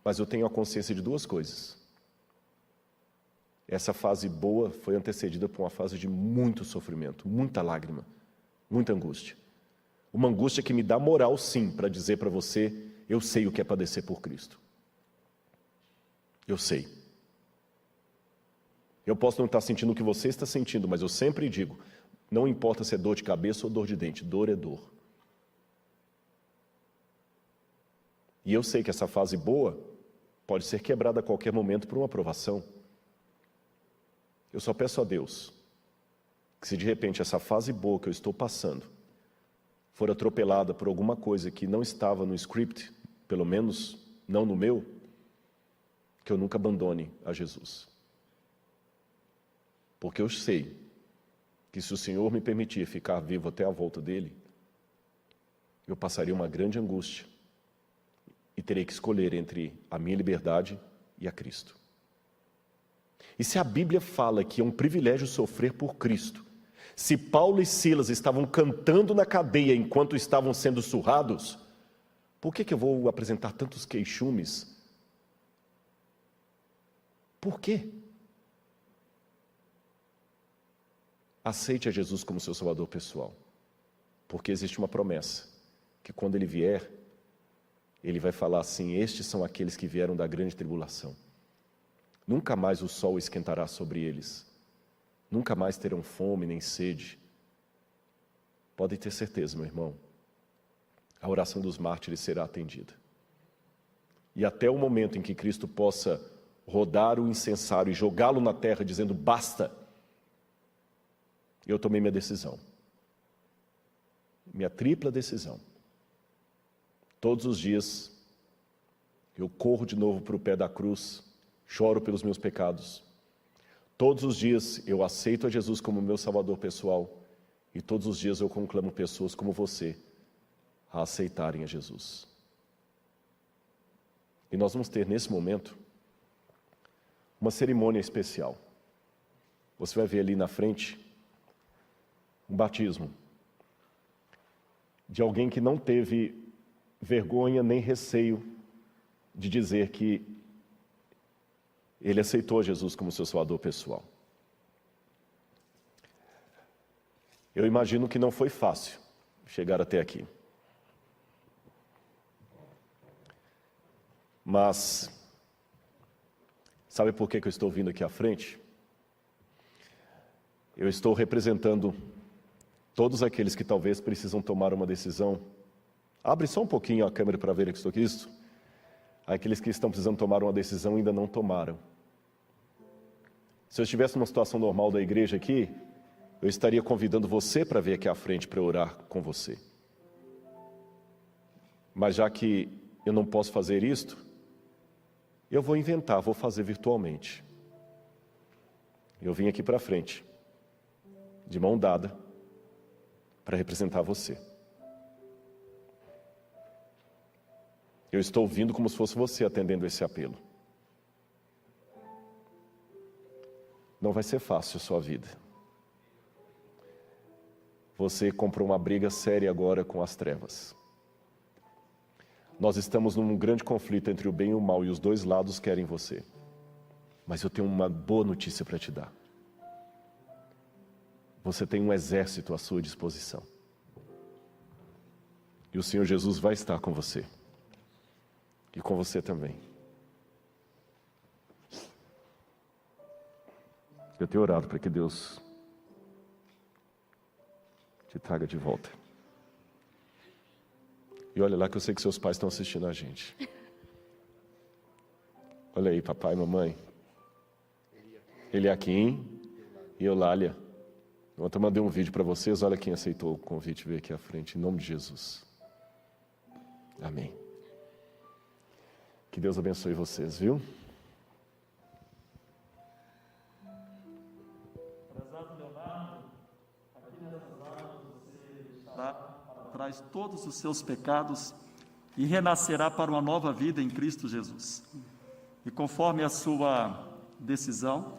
Mas eu tenho a consciência de duas coisas. Essa fase boa foi antecedida por uma fase de muito sofrimento, muita lágrima, muita angústia. Uma angústia que me dá moral, sim, para dizer para você, eu sei o que é padecer por Cristo. Eu sei. Eu posso não estar sentindo o que você está sentindo, mas eu sempre digo, não importa se é dor de cabeça ou dor de dente, dor é dor. E eu sei que essa fase boa pode ser quebrada a qualquer momento por uma provação. Eu só peço a Deus que se de repente essa fase boa que eu estou passando for atropelada por alguma coisa que não estava no script, pelo menos não no meu, que eu nunca abandone a Jesus. Porque eu sei que se o Senhor me permitir ficar vivo até a volta dele, eu passaria uma grande angústia e terei que escolher entre a minha liberdade e a Cristo. E se a Bíblia fala que é um privilégio sofrer por Cristo, se Paulo e Silas estavam cantando na cadeia enquanto estavam sendo surrados, por que eu vou apresentar tantos queixumes? Por quê? Aceite a Jesus como seu Salvador pessoal, porque existe uma promessa, que quando Ele vier, Ele vai falar assim, estes são aqueles que vieram da grande tribulação. Nunca mais o sol esquentará sobre eles, nunca mais terão fome nem sede. Pode ter certeza, meu irmão, a oração dos mártires será atendida. E até o momento em que Cristo possa rodar o incensário e jogá-lo na terra dizendo, basta, eu tomei minha decisão, minha tripla decisão. Todos os dias eu corro de novo para o pé da cruz, choro pelos meus pecados. Todos os dias eu aceito a Jesus como meu Salvador pessoal e todos os dias eu conclamo pessoas como você a aceitarem a Jesus. E nós vamos ter nesse momento uma cerimônia especial. Você vai ver ali na frente um batismo de alguém que não teve vergonha nem receio de dizer que ele aceitou Jesus como seu Salvador pessoal. Eu imagino que não foi fácil chegar até aqui. Mas, sabe por que eu estou vindo aqui à frente? Eu estou representando todos aqueles que talvez precisam tomar uma decisão Abre só um pouquinho a câmera para ver Cristo. Aqueles que estão precisando tomar uma decisão ainda não tomaram. Se eu estivesse numa situação normal da igreja aqui, eu estaria convidando você para vir aqui à frente para orar com você. Mas já que eu não posso fazer isto, eu vou inventar, vou fazer virtualmente. Eu vim aqui para frente, de mão dada, para representar você. Eu estou ouvindo como se fosse você atendendo esse apelo. Não vai ser fácil a sua vida. Você comprou uma briga séria agora com as trevas. Nós estamos num grande conflito entre o bem e o mal, e os dois lados querem você. Mas eu tenho uma boa notícia para te dar. Você tem um exército à sua disposição. E o Senhor Jesus vai estar com você. E com você também. Eu tenho orado para que Deus te traga de volta. E olha lá que eu sei que seus pais estão assistindo a gente. Olha aí, papai e mamãe. Eliakim e Eulália. Ontem eu mandei um vídeo para vocês. Olha quem aceitou o convite, veio aqui à frente. Em nome de Jesus. Amém. Que Deus abençoe vocês, viu? Prezado Leonardo, aqui nessas águas você traz todos os seus pecados e renascerá para uma nova vida em Cristo Jesus. E conforme a sua decisão,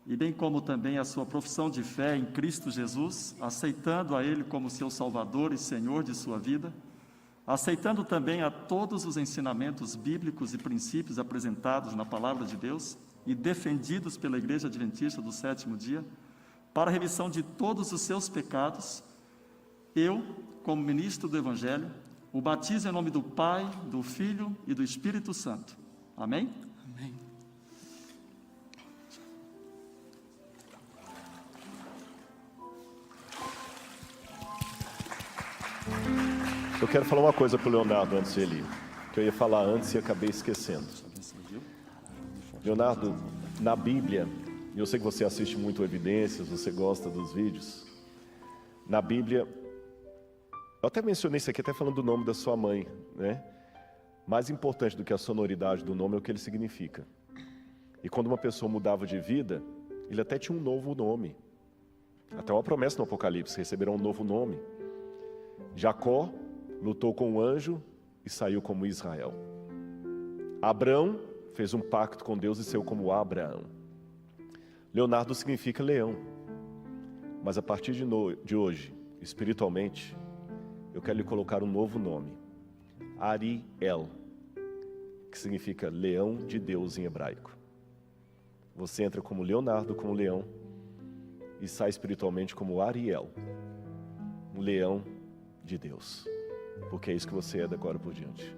e bem como também a sua profissão de fé em Cristo Jesus, aceitando a Ele como seu Salvador e Senhor de sua vida, aceitando também a todos os ensinamentos bíblicos e princípios apresentados na Palavra de Deus e defendidos pela Igreja Adventista do Sétimo Dia, para a remissão de todos os seus pecados, eu, como ministro do Evangelho, o batizo em nome do Pai, do Filho e do Espírito Santo. Amém? Amém. Eu quero falar uma coisa para o Leonardo antes de ele ir, que eu ia falar antes e acabei esquecendo. Leonardo, na Bíblia, e eu sei que você assiste muito Evidências, você gosta dos vídeos. Na Bíblia, eu até mencionei isso aqui, até falando do nome da sua mãe, né? Mais importante do que a sonoridade do nome é o que ele significa. E quando uma pessoa mudava de vida, ele até tinha um novo nome. Até uma promessa no Apocalipse, receberá um novo nome. Jacó lutou com o anjo e saiu como Israel. Abrão fez um pacto com Deus e saiu como Abraão. Leonardo significa leão. Mas a partir de hoje, espiritualmente, eu quero lhe colocar um novo nome. Ariel, que significa leão de Deus em hebraico. Você entra como Leonardo, como leão, e sai espiritualmente como Ariel, um leão de Deus. Porque é isso que você é da agora por diante.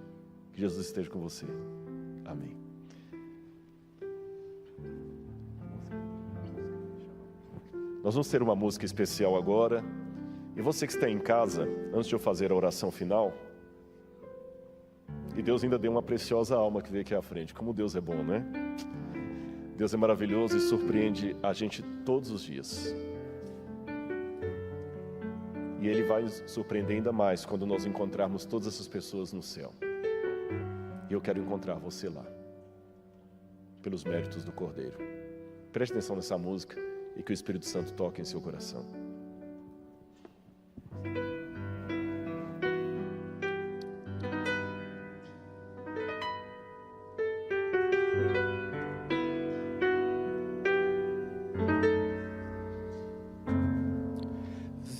Que Jesus esteja com você. Amém. Nós vamos ter uma música especial agora. E você que está em casa, antes de eu fazer a oração final, e Deus ainda deu uma preciosa alma que veio aqui à frente. Como Deus é bom, né? Deus é maravilhoso e surpreende a gente todos os dias. E Ele vai nos surpreender ainda mais quando nós encontrarmos todas essas pessoas no céu. E eu quero encontrar você lá, pelos méritos do Cordeiro. Preste atenção nessa música e que o Espírito Santo toque em seu coração.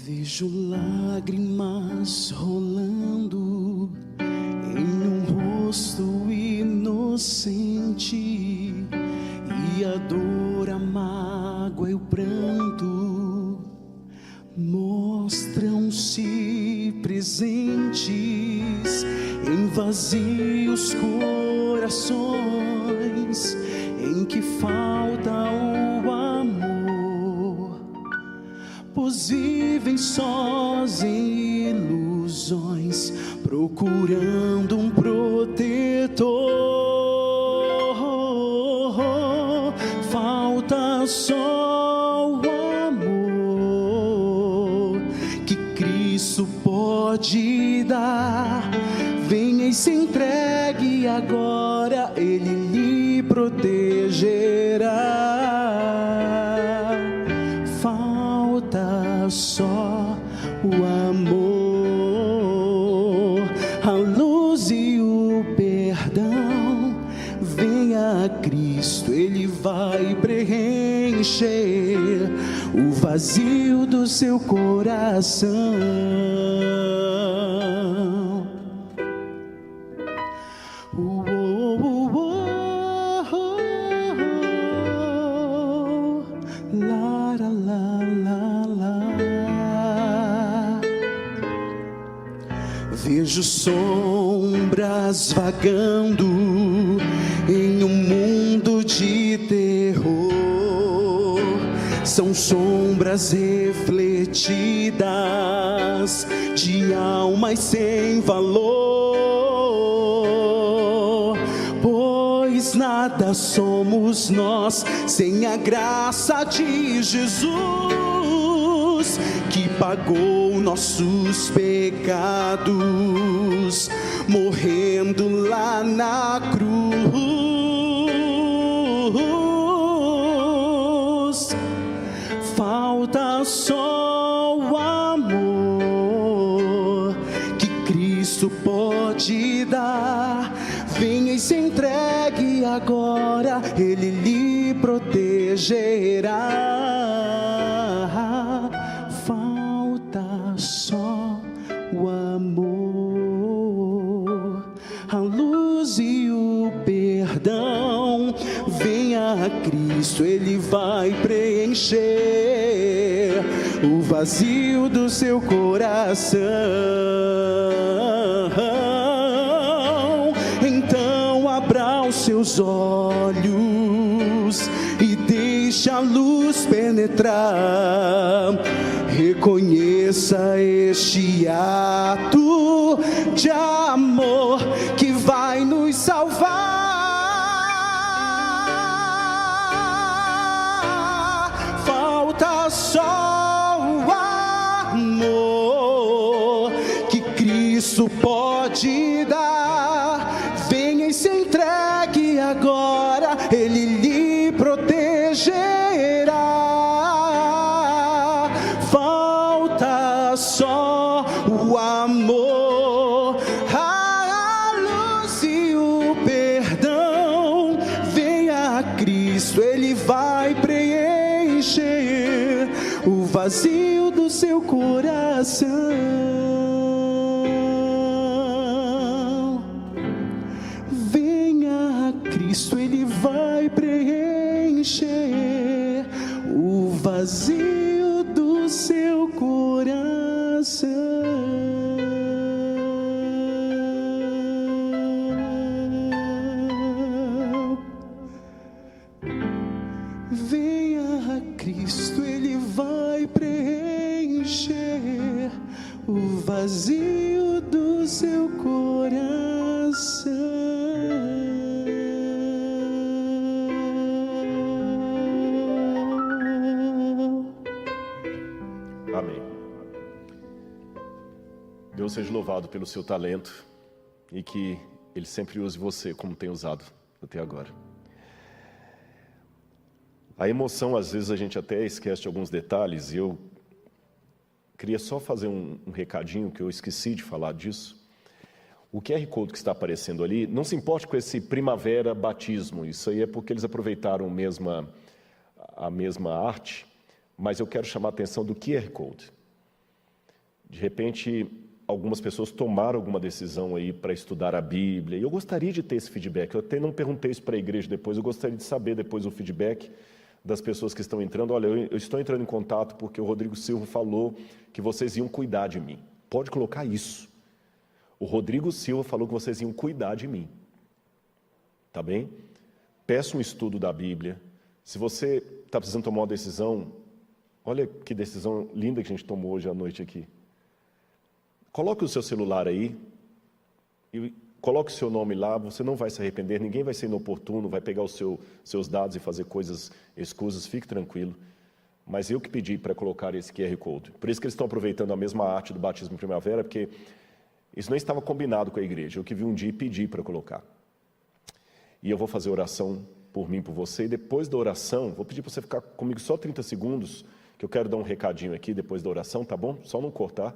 Vejo lágrimas rolando em um rosto inocente, e a dor, a mágoa e o pranto mostram-se presentes em vazios corações em que falta o amor, pois vivem sós em ilusões, procurando um protetor, falta só o amor que Cristo pode dar. Venha e se entregue agora, Ele lhe protegerá. Falta só o amor, a luz e o perdão. Venha a Cristo, Ele vai preencher o vazio do seu coração. Vejo sombras vagando em um mundo de terror. São sombras refletidas de almas sem valor, pois nada somos nós sem a graça de Jesus, que pagou nossos pecados, morrendo lá na cruz. Falta só o amor que Cristo pode dar. Venha e se entregue agora, Ele lhe protegerá. Falta só o amor, a luz e o perdão. Venha a Cristo, Ele vai preencher o vazio do seu coração. Então abra os seus olhos e deixe a luz penetrar. Reconheça este ato de amor que vai nos salvar. Falta só o amor que Cristo pode dar. Venha e se entregue agora, Ele lhe protegerá. Falta só o amor, a luz e o perdão. Venha a Cristo, Ele vai preencher o vazio do seu coração. Venha a Cristo, Ele vai preencher o vazio do seu coração. Venha a Cristo, Ele vai preencher o vazio do seu coração. Amém. Deus seja louvado pelo seu talento e que Ele sempre use você como tem usado até agora. A emoção, às vezes, a gente até esquece de alguns detalhes, e eu queria só fazer um recadinho, que eu esqueci de falar disso. O QR Code que está aparecendo ali, não se importe com esse primavera batismo, isso aí é porque eles aproveitaram a mesma arte, mas eu quero chamar a atenção do QR Code. De repente, algumas pessoas tomaram alguma decisão aí para estudar a Bíblia, e eu gostaria de ter esse feedback. Eu até não perguntei isso para a igreja depois, eu gostaria de saber depois o feedback das pessoas que estão entrando. Olha, eu estou entrando em contato porque o Rodrigo Silva falou que vocês iam cuidar de mim. Pode colocar isso. O Rodrigo Silva falou que vocês iam cuidar de mim. Tá bem? Peça um estudo da Bíblia. Se você está precisando tomar uma decisão, olha que decisão linda que a gente tomou hoje à noite aqui. Coloque o seu celular aí e coloque o seu nome lá, você não vai se arrepender, ninguém vai ser inoportuno, vai pegar os seus dados e fazer coisas escusas, fique tranquilo. Mas eu que pedi para colocar esse QR Code. Por isso que eles estão aproveitando a mesma arte do batismo em primavera, porque isso não estava combinado com a igreja. Eu que vi um dia e pedi para colocar. E eu vou fazer oração por mim, por você, e depois da oração, vou pedir para você ficar comigo só 30 segundos, que eu quero dar um recadinho aqui depois da oração, tá bom? Só não cortar,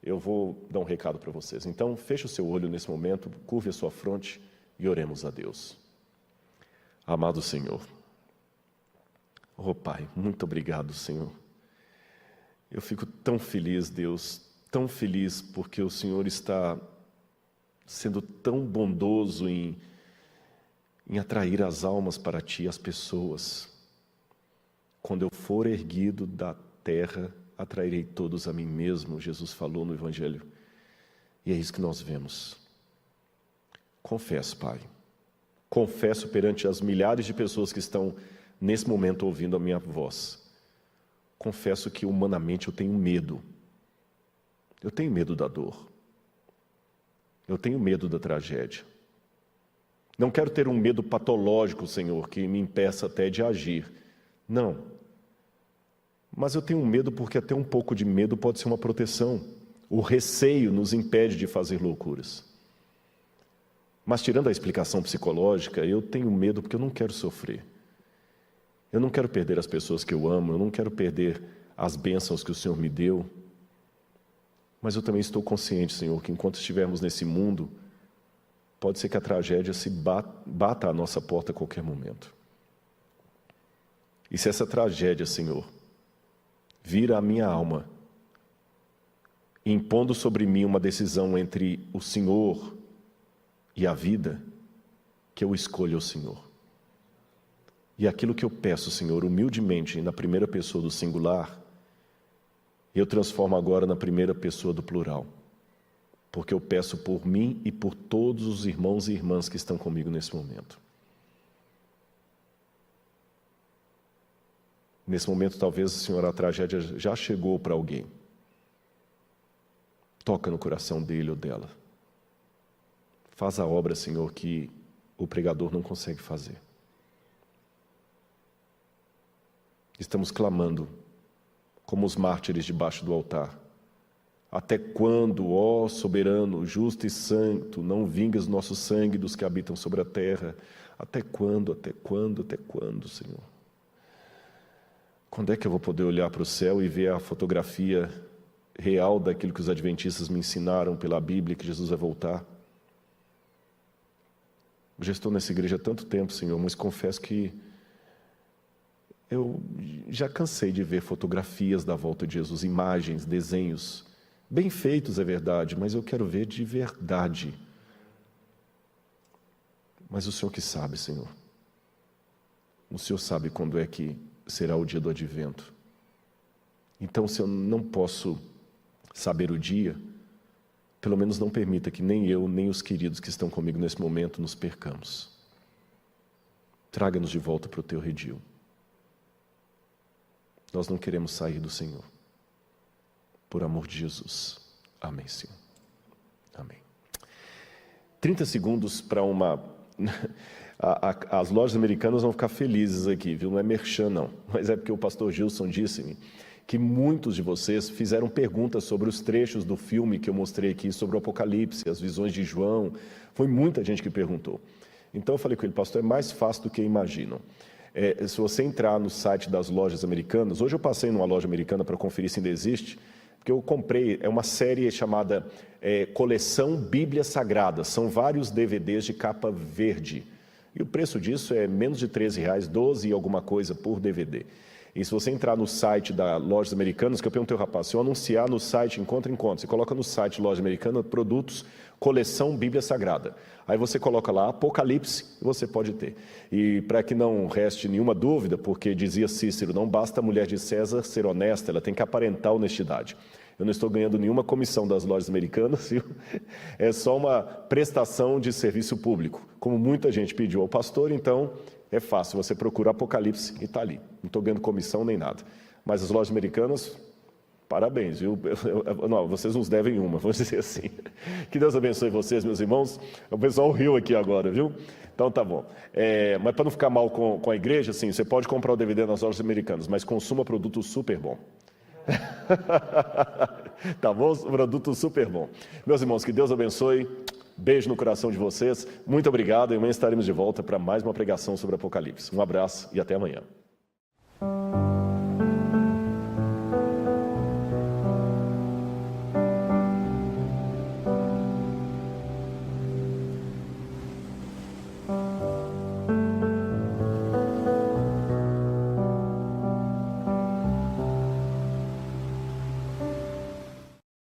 eu vou dar um recado para vocês. Então, feche o seu olho nesse momento, curve a sua fronte e oremos a Deus. Amado Senhor, oh Pai, muito obrigado, Senhor. Eu fico tão feliz, Deus, tão feliz, porque o Senhor está sendo tão bondoso em atrair as almas para Ti, as pessoas. Quando eu for erguido da terra, atrairei todos a mim mesmo, Jesus falou no Evangelho. E é isso que nós vemos. Confesso, Pai, confesso perante as milhares de pessoas que estão nesse momento ouvindo a minha voz. Confesso que humanamente eu tenho medo. Eu tenho medo da dor. Eu tenho medo da tragédia. Não quero ter um medo patológico, Senhor, que me impeça até de agir. Não. Mas eu tenho um medo porque até um pouco de medo pode ser uma proteção. O receio nos impede de fazer loucuras. Mas tirando a explicação psicológica, eu tenho medo porque eu não quero sofrer. Eu não quero perder as pessoas que eu amo, eu não quero perder as bênçãos que o Senhor me deu. Mas eu também estou consciente, Senhor, que enquanto estivermos nesse mundo, pode ser que a tragédia se bata à nossa porta a qualquer momento. E se essa tragédia, Senhor, vira a minha alma, impondo sobre mim uma decisão entre o Senhor e a vida, que eu escolha o Senhor. E aquilo que eu peço, Senhor, humildemente, na primeira pessoa do singular, eu transformo agora na primeira pessoa do plural. Porque eu peço por mim e por todos os irmãos e irmãs que estão comigo nesse momento. Nesse momento, talvez, Senhor, a tragédia já chegou para alguém. Toca no coração dele ou dela. Faz a obra, Senhor, que o pregador não consegue fazer. Estamos clamando, como os mártires debaixo do altar. Até quando, ó soberano, justo e santo, não vingas nosso sangue dos que habitam sobre a terra? Até quando, Senhor? Quando é que eu vou poder olhar para o céu e ver a fotografia real daquilo que os adventistas me ensinaram pela Bíblia, que Jesus vai voltar? Eu já estou nessa igreja há tanto tempo, Senhor, mas confesso que eu já cansei de ver fotografias da volta de Jesus, imagens, desenhos, bem feitos, é verdade, mas eu quero ver de verdade. Mas o Senhor que sabe, Senhor. O Senhor sabe quando é que será o dia do advento. Então, se eu não posso saber o dia, pelo menos não permita que nem eu, nem os queridos que estão comigo nesse momento nos percamos. Traga-nos de volta para o Teu redil. Nós não queremos sair do Senhor. Por amor de Jesus. Amém, Senhor. Amém. 30 segundos para uma... As lojas americanas vão ficar felizes aqui, viu? Não é merchan, não. Mas é porque o pastor Gilson disse-me que muitos de vocês fizeram perguntas sobre os trechos do filme que eu mostrei aqui, sobre o Apocalipse, as visões de João. Foi muita gente que perguntou. Então eu falei com ele, pastor, é mais fácil do que imaginam. Se você entrar no site das lojas americanas, hoje eu passei numa loja americana para conferir se ainda existe, porque eu comprei, é uma série chamada Coleção Bíblia Sagrada, são vários DVDs de capa verde, e o preço disso é menos de R$13, 12 e alguma coisa por DVD. E se você entrar no site da Lojas Americanas, que eu perguntei ao rapaz, se eu anunciar no site Encontro, você coloca no site Loja Americana, produtos, coleção Bíblia Sagrada. Aí você coloca lá Apocalipse, e você pode ter. E para que não reste nenhuma dúvida, porque dizia Cícero, não basta a mulher de César ser honesta, ela tem que aparentar honestidade. Eu não estou ganhando nenhuma comissão das lojas americanas, viu? É só uma prestação de serviço público. Como muita gente pediu ao pastor, então é fácil, você procura Apocalipse e está ali. Não estou ganhando comissão nem nada. Mas as lojas americanas, Parabéns, viu? Não, vocês nos devem uma, vou dizer assim. Que Deus abençoe vocês, meus irmãos. O pessoal riu aqui agora, viu? Então tá bom. Mas para não ficar mal com a igreja, assim, você pode comprar o DVD nas lojas americanas, mas consuma produto super bom. Tá bom? Produto super bom. Meus irmãos, que Deus abençoe. Beijo no coração de vocês. Muito obrigado. E amanhã estaremos de volta para mais uma pregação sobre Apocalipse. Um abraço e até amanhã.